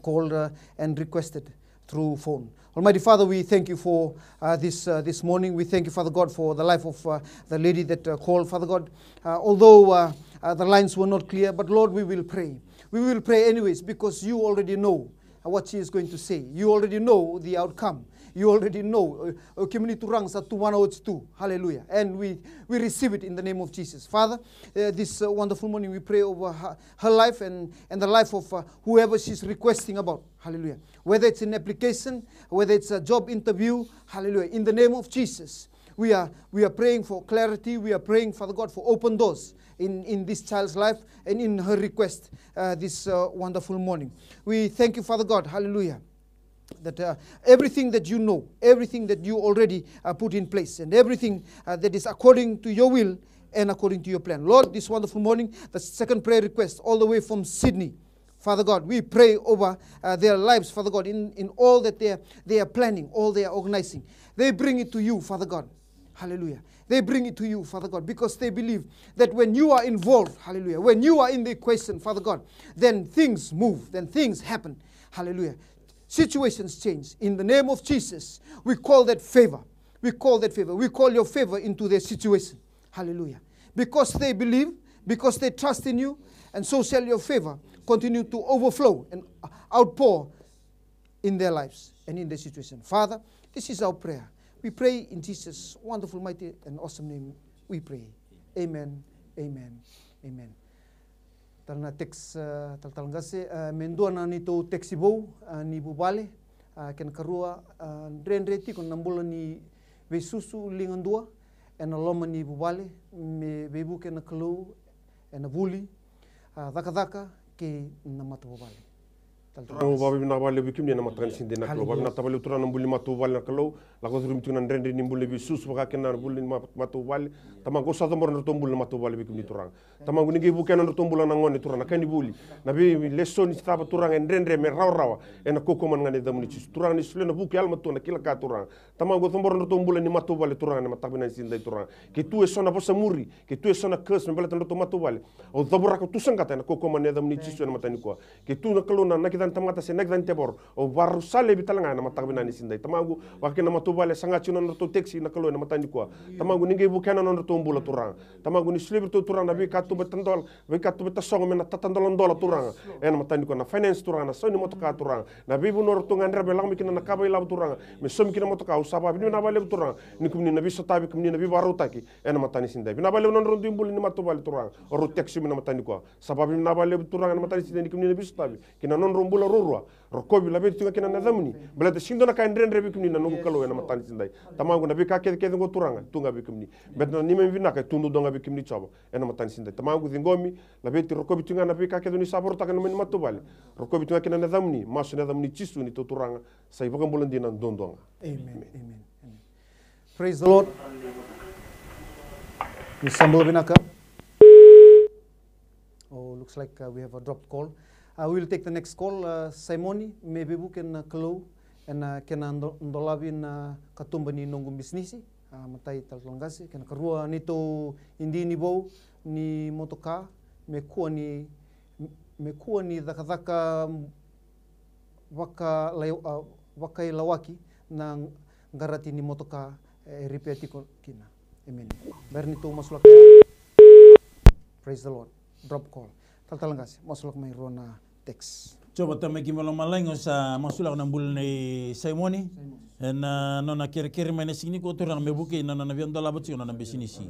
Speaker 2: called and requested through phone. Almighty Father, we thank you for this morning. We thank you, Father God, for the life of the lady that called, Father God. Although the lines were not clear, but Lord, we will pray. We will pray anyways because you already know what she is going to say. You already know the outcome. you already know. Kimini turang sa 2102. Hallelujah. And we receive it in the name of Jesus. Father, this wonderful morning we pray over her life and the life of whoever she's requesting about. Hallelujah. Whether it's an application, whether it's a job interview. Hallelujah. In the name of Jesus, we are praying for clarity. We are praying, Father God, for open doors in this child's life and in her request this wonderful morning. We thank you, Father God. Hallelujah. That everything that you know, everything that you already put in place, and everything that is according to your will and according to your plan. Lord, this wonderful morning, the second prayer request all the way from Sydney. Father God, we pray over their lives, Father God, in all that they are planning, all they are organizing. They bring it to you, Father God. Hallelujah. They bring it to you, Father God, because they believe that when you are involved, hallelujah, when you are in the equation, Father God, then things move, then things happen. Hallelujah. Situations change. In the name of Jesus, we call that favor. We call that favor. We call your favor into their situation. Hallelujah. Because they believe, because they trust in you, and so shall your favor continue to overflow and outpour in their lives and in their situation. Father, this is our prayer. We pray in Jesus' wonderful, mighty, and awesome name. We pray. Amen. Amen. Amen. Talna teks taltalangase mendua na nito teksibou ni bubale ken karua ndrendreti kon nambola ni vesusu lingandua en loma ni bubale me bebu ken klu en vuli daka ke namata bubale.
Speaker 4: Ang babi na bali bikim ni na matan sindi na klo babi na tabali utura na buli matu bali na klo la ko rum tunan rende ni buli bisus baka ken na buli matu bali tamago sa tamor na tombul na matu bali bikim ni turang tamago ni gibu ken na tombul na ngoni turang na ken buli na bi lesson ni staba turang en rende me rawa en ko man ngani damni ci turang ni sule na buki al matu na kila ka turang tamago tombor na tombul ni matu bali turang na matabina sindi turang ke tu esona posa muri ke tu esona kes me bala tan to matu bali o dabura ko tusangata na ko man ne damni ci na matani ko ke tu na klo na dan tamata se dan tebor o baru sale bitalanga na matabina ni sindai tamagu wakina matubale sanga chuna no to taxi na kalo na matani ko tamagu ninge bukana no to mbula turang tamagu ni slibir to turang na bi katu betandol bi katu betasong mena tatandolon dola turang en matani ko na finance turang na soni motoka turang na bi bu nor to ngandra be lang mikina na kabay lab turang me som kina motoka usaba bi na bale turang ni kumni na bi sotabi kumni na bi barutaki en matani sindai bi na bale non rondi mbul ni matubale turang o ro taxi na matani ko sababi na bale turang na matani sindai ni kumni na bi sotabi kina non bula rurwa rokobi labe tunga kina nadamni belata sindo na kan rendre bikumni na nugo kalo na matani sindai tamagu na bika kede go turanga tunga bikumni betna ni men vinaka tundu donga bikumni chobo ena matani sindai tamagu zingomi labe ti rokobi tunga na bika kede ni sabor taka na men matubali rokobi tunga kina nadamni masu nadamni chisu ni to turanga sai bakam bulandi na dondonga.
Speaker 2: Amen. Amen. Praise the Lord. Miss Sambo Vinaka. Oh, looks like we have a dropped call. We will take the next call. Simoni, maybe we can close and can ndolabin katumba ni nongum bisnisi. Matai talongasi can karua nito hindi ni bow ni motoka mekua ni daka waka lawaki na garati ni motoka repeati kina. Amen. Bernito masulak. Praise the Lord. Drop call. Talangasi masulak may rona text.
Speaker 3: Coba tamay kimalo malango sa masulak ng bulan ni Simoni. Na nona kere may nasini ko turang may buki na nabiyan dalabot siyo na bisinisi.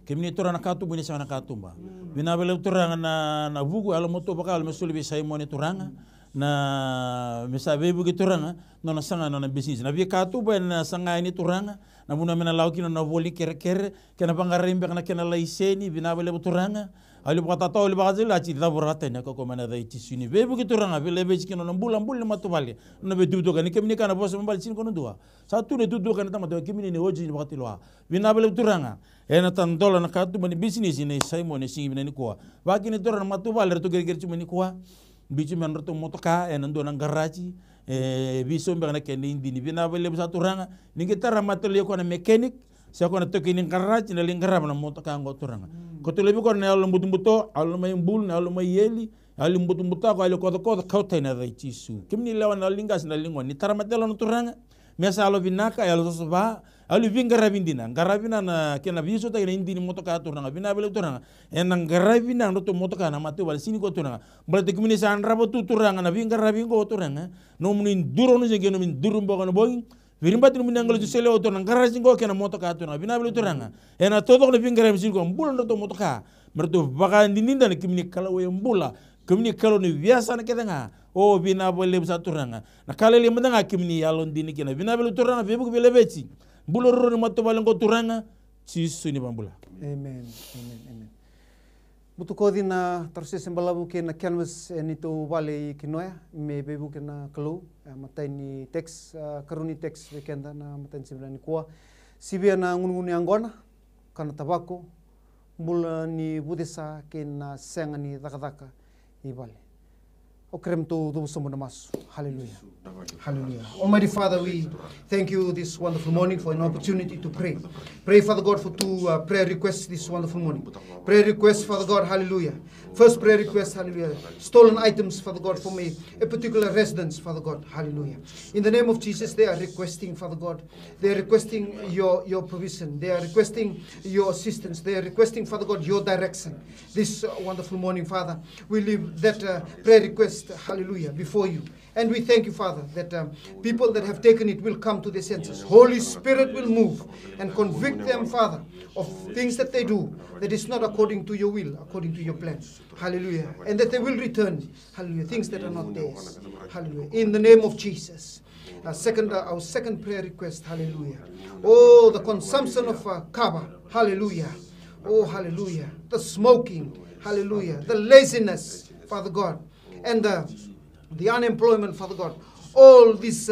Speaker 3: Kimini turang nakatubo ni sa nakatumba. Binabalaw turang na buku alam mo to baka alam sulibi Simoni turang na misabi buki turang nona sanga nona bisinisi. Nabi katuba na sanga ini turang na muna menalaw kina na voli kere kena pangarimbe kana kena laiseni binabalaw turang ali bata tahu liba kazi laci laborate ne koko mana dai tisuni be begitu orang abe lebe cikino na bulan matu bali na be dudu kan kemini kana bos membali sin kono dua satu ne dudu kan tama do kemini ne hoji ni bakati loa bina bele turanga ena tan dola na katu mani business ne Simon ne singi bina ni kuwa bagi ne turana matu bali retu gerger cuma ni kuwa bici men retu motoka ena ndo na garaji biso mbe kana kendi indi bina bele satu ranga ni gitara mateli ko na mechanic siya ko na tokining garage na lingkarab na motoka ngo turanga ko tulebi ko na alam butumbuto alam may bul na alam may yeli alam butumbuto ko alam ko kautai na dai tisu kimni lawan na lingas na lingon ni taramatelo na turanga mesa alo binaka alo soba alo vingarabindina garabina na kena biso ta indi ni motoka turanga bina bele turanga enang garabina no to motoka na matu wal sini ko turanga berarti kimni san rabo tu turanga na vingarabingo turanga no munin duro no jenge no min durum boga no boing virimba tinu munangalo sele oto na garage ngo kena moto ka tuna bina belu turanga ena todo le pingare misi ko mbula ndo moto ka merto baka ndinda ne kimni kala we mbula kimni kala ni viasa na kedenga o bina belu sa turanga na kala le mndanga kimni yalo ndini kena bina belu turanga bebu bele beti mbula ro ni moto bale ngo turanga cisu ni bambula.
Speaker 2: Amen, amen, amen. Butu kodi na tarse sembalabu ke na canvas nito vale kinoya me bebu ke na kalo matai ni text karuni text weekenda na matai sembilan kuah sibia na nguni angona kana tabako mula ni budesa ke na sengani daka i vale. Okrem tu semua mas. Hallelujah. Hallelujah. Almighty Father, we thank you this wonderful morning for an opportunity to pray. Pray, Father God, for two prayer requests this wonderful morning. Prayer request, Father God, hallelujah. First prayer request, hallelujah. Stolen items, Father God, from a particular residence, Father God, hallelujah. In the name of Jesus, they are requesting, Father God, they are requesting your provision. They are requesting your assistance. They are requesting, Father God, your direction. This wonderful morning, Father, we leave that prayer request, hallelujah, before you. And we thank you, Father, that people that have taken it will come to their senses. Holy Spirit will move and convict them, Father, of things that they do that is not according to your will, according to your plan. Hallelujah. And that they will return, hallelujah, things that are not theirs. Hallelujah. In the name of Jesus. Our second prayer request, hallelujah. Oh, the consumption of kava, hallelujah. Oh, hallelujah. The smoking, hallelujah. The laziness, Father God. And the unemployment, Father God, all these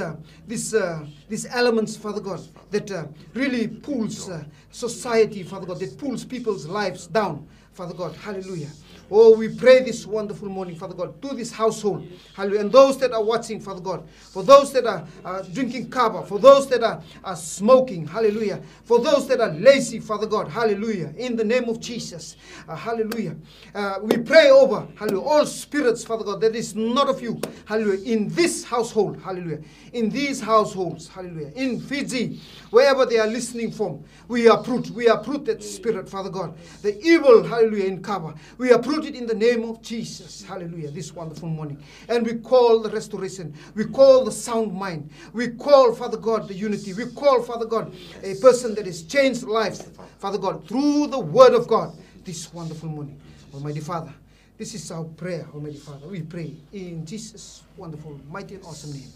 Speaker 2: elements, Father God, that really pulls society, Father God, that pulls people's lives down, Father God, hallelujah. Oh, we pray this wonderful morning, Father God, to this household, hallelujah, and those that are watching, Father God, for those that are drinking kava, for those that are smoking, hallelujah, for those that are lazy, Father God, hallelujah, in the name of Jesus, hallelujah. We pray over, hallelujah, all spirits, Father God, that is not of you, hallelujah, in this household, hallelujah, in these households, hallelujah, in Fiji, wherever they are listening from, we uproot that spirit, Father God, the evil, hallelujah, in kava, we uproot it in the name of Jesus. Hallelujah. This wonderful morning. And we call the restoration. We call the sound mind. We call, Father God, the unity. We call, Father God, a person that has changed life, Father God, through the word of God this wonderful morning. Almighty Father, this is our prayer, Almighty Father. We pray in Jesus' wonderful, mighty, and awesome name.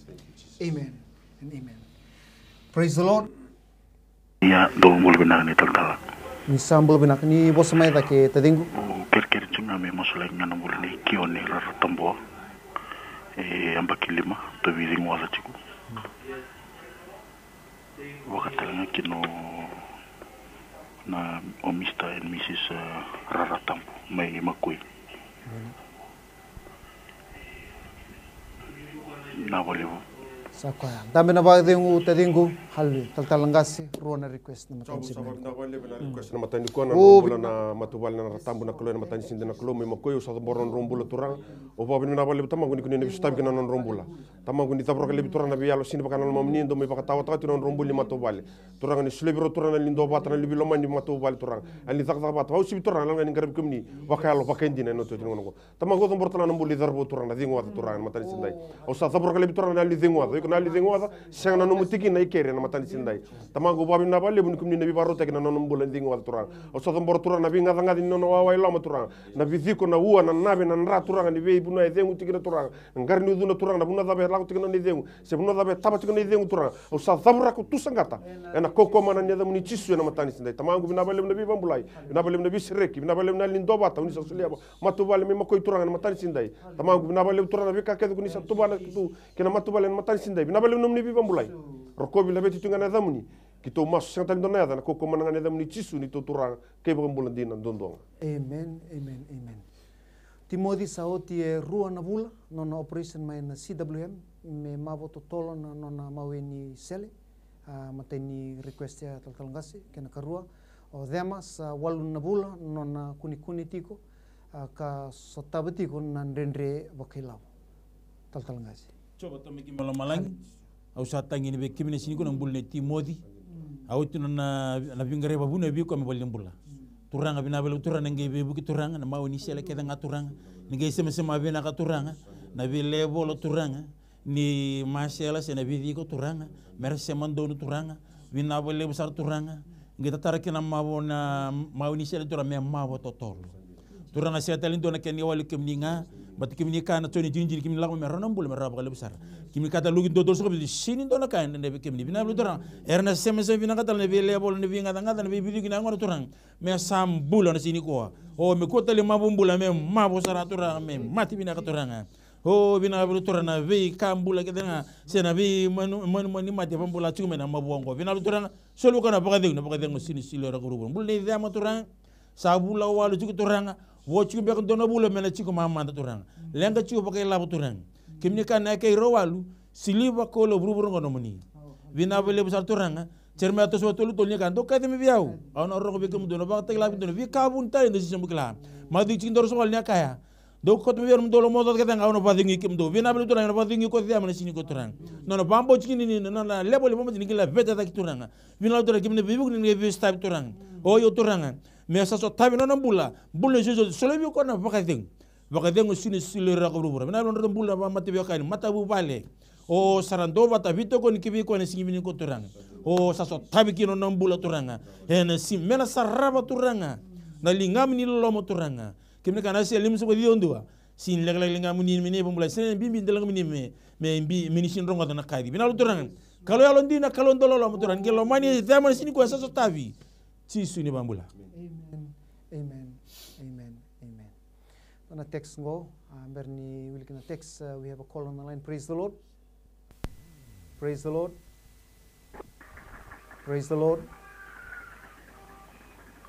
Speaker 2: Amen and amen. Praise the Lord.
Speaker 6: Ya, dongol benar ni tentang.
Speaker 2: Ni sambal benak ni bos mai tak ke tadingu.
Speaker 6: Kira-kira cuma memang selain yang nombor ni kion ni rara tambo, ambak lima tu biring wasa ciku. Wakatanya kino na Mr. and Mrs. Rara tambo mai makui. Na boleh.
Speaker 2: Sakwaya. Dami na ba yung tadingu hallelujah. Taltalangasi ruana request na matan si.
Speaker 4: Request na matan ko na rombula na matubal na ratambo na kulo na matan sin na kulo may makoy sa boron rombula turang o pa bin na bale tamang ni kunin bistab kina non rombula tamang ni tabro kale turang na biyalo sin baka na mamni ndo may baka tawa non rombuli matubal turang ni sulebro turang na lindo bata na libilo man matubal turang ali tak tak bata hausi turang na ni garab kumni wakalo pakendi na no to tino ko tamang go bortala na mbuli darbo turang na dingo turang matan sin dai o sa tabro kale turang na li dingo na li dingo sa na no mutiki na ikere na matan sin dai tamang go babi na bale bun kumni na bi baro tek na non mbula dingo turang o sa tambor turang na bi ngada ngadi no wa lama turang na biziko na ua na nabe na nra turang ni be buna edengu tikina turang ngar ni duna turang na buna dabe laku tikina ni dengu se buna dabe taba tikina ni dengu turang o sa dabra ku tusangata ena koko mana ni da muni cisu na matani sindai tamangu bina bale na bi bambulai bina bale na bi sireki bina bale na lindoba ta uni sa sulia matu bale me makoi turang na matani sindai tamangu bina bale turang na bi ka kedu kuni sa tubana tu kina matu bale na matani sindai bina bale na ni bi bambulai rokobi la beti tungana damuni kito mas santal donada na koko mana ngane damuni cisu ni to turang ke bambulan dina dondong.
Speaker 2: Amen, amen, amen. Timothy saoti rua na bula nona operation mai na CWM me mavo to tolo na nona maweni sele mateni request ya talkalangasi kena karua o dema sa walu na bula nona kuni tiko ka sotabati ko nan rendre bakilaw talkalangasi.
Speaker 3: Coba tamiki malamalangi au sa tangi ni be kimine sini ko nang bulne Timothy au tu na bingare babu na bi ko me bolle mbula turanga bina belu turanga ngai be buki turanga na mau ni sele keda ngaturanga ngai sema bina ka turanga na bi lebo lo turanga ni masela sena vidi ko turanga mer semando turanga vina bole besar turanga ngita tarakina mabona mauni sela turanga mabo totolo turanga sia talin dona ken yawali kemninga bat kimni kana toni jinjiri kimni lago mer ranambul mer rabga le besar kimni kata lugin dodol so bi sini dona kan ne kimni bina lu turanga erna semese bina kata ne vele bol ne vinga ngada ne vidi gina ngona turanga me sam bulo na sini ko o me kota le mabumbula me mabo sara turanga me mati bina ka turanga oh bina bulu turana vi kambula ketanga sena vi mani mati pambula chume na mabongo bina lu turana solo kana pakadeng sini silo ra guru bul ne dama turanga sabula walu chuku turanga wo chuku be dono bula mena chuku mama turanga lenga chuku pakai labu turanga kimni kana kai rowalu siliba ko lo buru ngono muni bina bele besar turanga cerme atos watulu tolnya kan to kademi biau ana ro ko be kum dono ba tek labu dono vi kabun tay ndesi sembukla madi cindor soalnya kaya do ko to wer mdolo modo ka tanga ono pathingi kim do vina belu turanga pathingi ko thia mana sini ko turanga no bambo chini ni no na lebole bombo ni kila veta ta turanga vina turanga kim ne bibu ni vi stab turanga o yo turanga me sa so tabi no bula jojo solo bi ko na vakadeng sini sile ra ko buru vina no bula ba mati bi kaini mata bu bale o sarando bata vito ko ni kibi ko ne singi ni ko turanga o sa so tabi kino no bula turanga ena sim mena saraba turanga na lingam ni lomo turanga kimne kana si elim so di ondua sin leg nga muni mini bombula sen bimbi delang mini me mbi minisin ronga na kadi bina luturangan kalau ya londina kalau ndolo lo muturan ngelo mani zaman sini ko saso tavi si suni bambula
Speaker 2: amen on a text go berni will kena text we have a call on the line. Praise the Lord.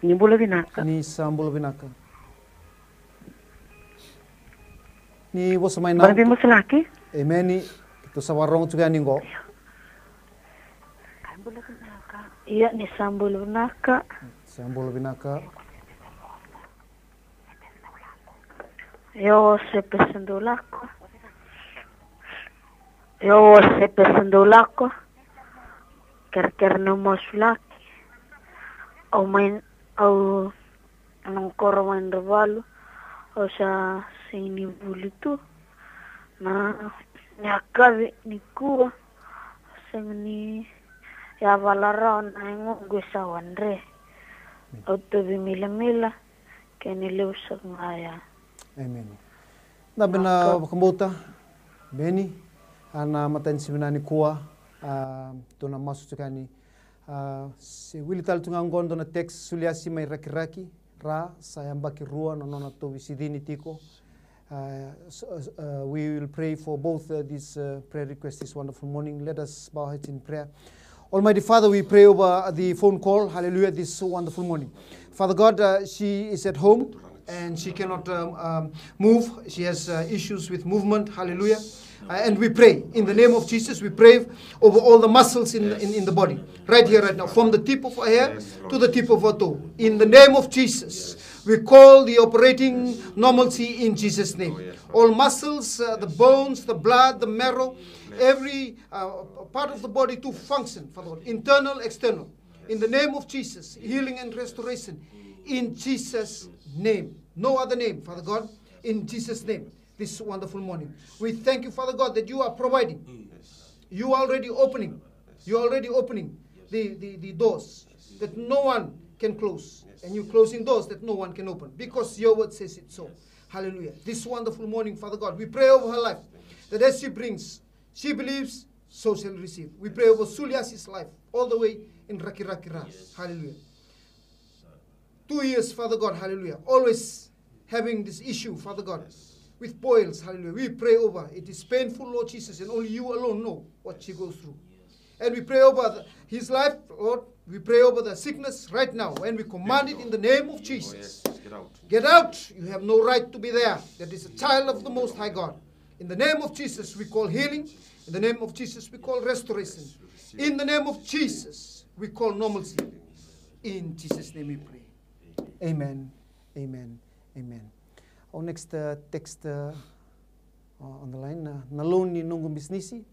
Speaker 5: Ni bula binaka
Speaker 2: ni sambula binaka ni bos main
Speaker 5: na bimos laki
Speaker 2: amen ni itu sawarong juga ningo
Speaker 5: sambula binaka iya ni sambula binaka yo se presentó lako ker no moslaki au anong koro main rebalo o sa sini bulitu na nyakavi nikua sengni ya valara na ngwe sa wanre auto bimila kene leusa ngaya
Speaker 2: amen na bena kembota beni ana matan simenani kuwa tuna masu tukani se wili tal tunga ngondo na text suliasi mai raki ra sayambaki rua no nona to visidini tiko we will pray for both these prayer requests this wonderful morning. Let us bow heads in prayer. Almighty Father, we pray over the phone call, hallelujah, this wonderful morning. Father God, she is at home and she cannot move. She has issues with movement, hallelujah. And we pray in the name of Jesus. We pray over all the muscles in the body, right here, right now, from the tip of her hair to the tip of her toe. In the name of Jesus, we call the operating normalcy in Jesus' name. All muscles, the bones, the blood, the marrow, every part of the body to function, Father God, internal, external. In the name of Jesus, healing and restoration. In Jesus' name. No other name, Father God. In Jesus' name. This wonderful morning. We thank you, Father God, that you are providing. You are already opening. You are already opening the doors that no one can close. And you're closing doors that no one can open. Because your word says it so. Hallelujah. This wonderful morning, Father God, we pray over her life. That as she brings, she believes, so shall receive. We pray over Suliasi's life. All the way in Rakirakira. Hallelujah. 2 years, Father God. Hallelujah. Always having this issue, Father God, with boils, hallelujah. We pray over. It is painful, Lord Jesus, and only you alone know what she goes through. And we pray over his life, Lord. We pray over the sickness right now, and we command it in the name of Jesus. Get out. You have no right to be there. That is a child of the Most High God. In the name of Jesus, we call healing. In the name of Jesus, we call restoration. In the name of Jesus, we call normalcy. In Jesus' name we pray. Amen. Amen. Amen. Our next text on the line, naloni nunggu bisnisi,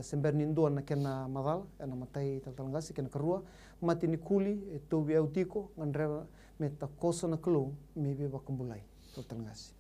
Speaker 2: sember nindo na kena madal, na matai tatalangasi kena kerua, mati ni kuli, tobi autiko, ngandreva meta kosa na kelo, maybe bakambulai tatalangasi.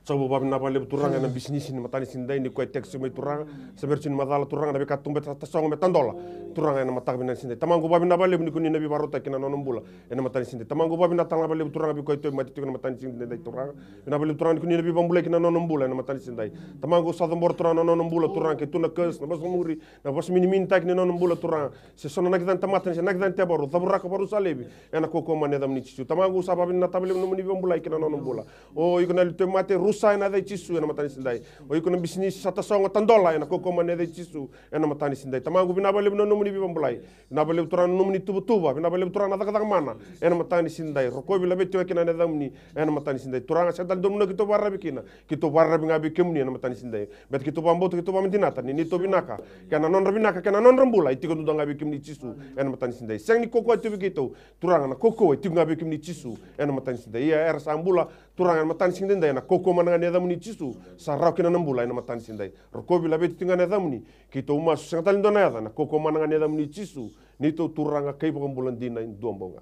Speaker 4: Coba babi na bale turanga na bisnis ni matani sindai ni koe tek sumai turanga sebercin madala turanga na beka tumbe tasong me tandola turanga na matak bina sindai tamangu babi na bale ni kuni na bi barota kina nonombula ena matani sindai tamangu babi na tanga bale turanga bi koe to mati tukuna matani sindai turanga na bale turanga kuni na bi bambula kina nonombula ena matani sindai tamangu sadambor turanga nonombula turanga ke tuna kes na basmuri na bas miniminta kina nonombula turanga se sona na kidan tamatan se na kidan teboro taburaka baru salebi ena koko mane dam ni cicu tamangu sababi na tabale no muni bambula kina nonombula o ikuna lite mate rusa na dai cisu ena matani sindai o ikuna bisnis sata songo tandola ena koko mane dai cisu ena matani sindai tamangu bina bale no muni bambulai na bale turanga no muni tuba bina bale turanga na kadang mana ena matani sindai roko bila betu kina na damni ena matani sindai turanga sedal domno kito barabi kina kito barabi ngabi kemni ena matani sindai bet kito bamboto kito bamdinata ni to binaka kana non rabinaka kana non rambula itiko ndo ngabi kemni cisu ena matani sindai seng ni koko tu bikito turanga na koko itiko ngabi kemni cisu ena matani sindai ya era sambula turanga matani sindai na koko mananga ne damni cisu sarau kina nambula ena matani sindai roko bila betu tinga ne damni kito umas seng tal ndo na koko mananga ne damni cisu ni to turanga kai bulan dina in duambonga.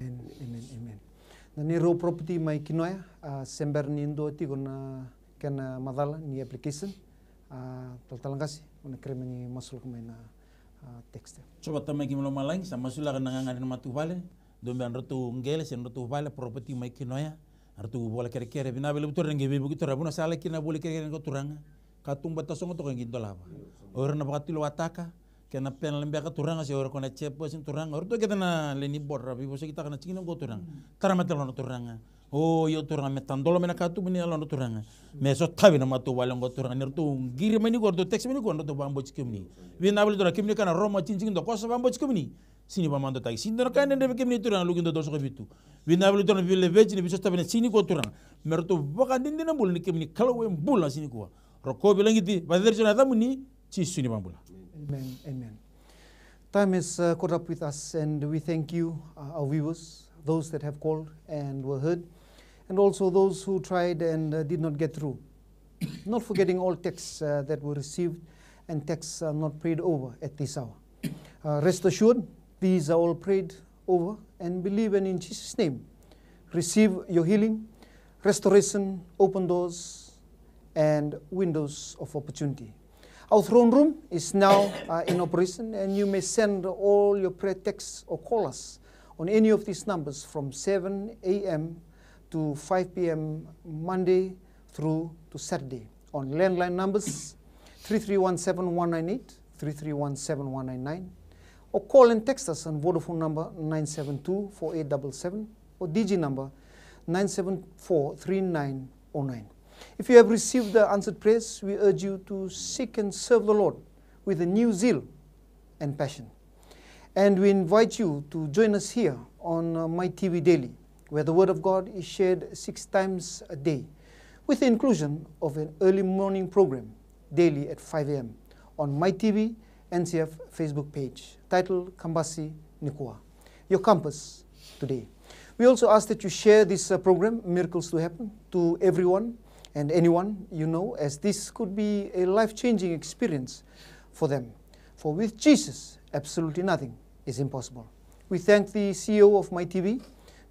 Speaker 2: Amen. Na ni ro property mai kinoya sember ni ndo tigo na kena madala ni application tal kasi na krema ni masul kumai na text.
Speaker 3: Coba tamai kimlo malang sama sula kana ngani matu vale dombe an rotu ngele sen rotu vale property mai kinoya artu bola kere bina bele butor ngi bebu kitora buna sala kina bola kere ko turanga katumba tasongo to ngi dolaba orna bakatilo ataka kena pen lembe ka turanga se ora kona cepo sin turanga orto kita na leni borra bi bosa kita kana cingin go turanga tara metel no turanga o yo turanga metandolo mena katu bini no turanga meso tabi na matu wala go turanga nerto giri meni gordo text meni gordo to bambo cikimni wi nabali dora kimni kana roma cincin do kosa bambo cikimni sini bamando tagi sindor kana ndebe kimni turanga lugindo do so bitu wi nabali dora ville veji ni biso tabi na sini go turanga merto boka dindina bul ni kimni kala we bula sini ko roko bilangiti bader jona damuni ci sini bambula.
Speaker 2: Amen. Time is caught up with us, and we thank you, our viewers, those that have called and were heard, and also those who tried and did not get through. Not forgetting all texts that were received and texts not prayed over at this hour. Rest assured, these are all prayed over and believe, and in Jesus' name, receive your healing, restoration, open doors, and windows of opportunity. Our throne room is now in operation, and you may send all your prayer texts or call us on any of these numbers from 7 a.m. to 5 p.m. Monday through to Saturday on landline numbers 3317-198, 3317-199, or call and text us on Vodafone number 972-4877 or DG number 974-3909. If you have received the answered prayers, we urge you to seek and serve the Lord with a new zeal and passion. And we invite you to join us here on My TV Daily, where the Word of God is shared 6 times a day, with the inclusion of an early morning program daily at 5 a.m. on My TV NCF Facebook page, titled Kambasi Nikua, your compass today. We also ask that you share this program, Miracles to Happen, to everyone and anyone you know, as this could be a life-changing experience for them. For with Jesus, absolutely nothing is impossible. We thank the CEO of My TV,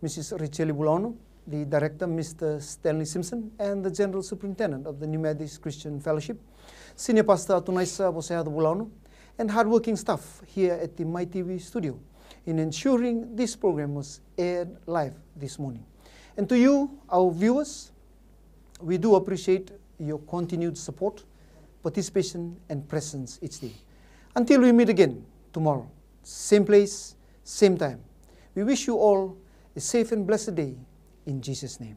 Speaker 2: Mrs. Richeli Bulano, the director, Mr. Stanley Simpson, and the general superintendent of the New Methodist Christian Fellowship, Senior Pastor Tunaisa Boseado Bulano, and hardworking staff here at the My TV studio in ensuring this program was aired live this morning. And to you, our viewers, we do appreciate your continued support, participation, and presence each day. Until we meet again tomorrow, same place, same time, we wish you all a safe and blessed day in Jesus' name.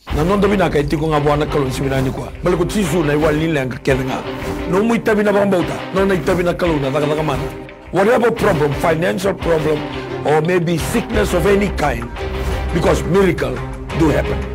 Speaker 1: Nanondo binaka itiko nga buwana kalon siminani kwa. Balik tisu na iwalin lang kakeda nga. No mo itabi na bambauta, no na itabi na kalon na mana. Whatever problem, financial problem, or maybe sickness of any kind, because miracle do happen.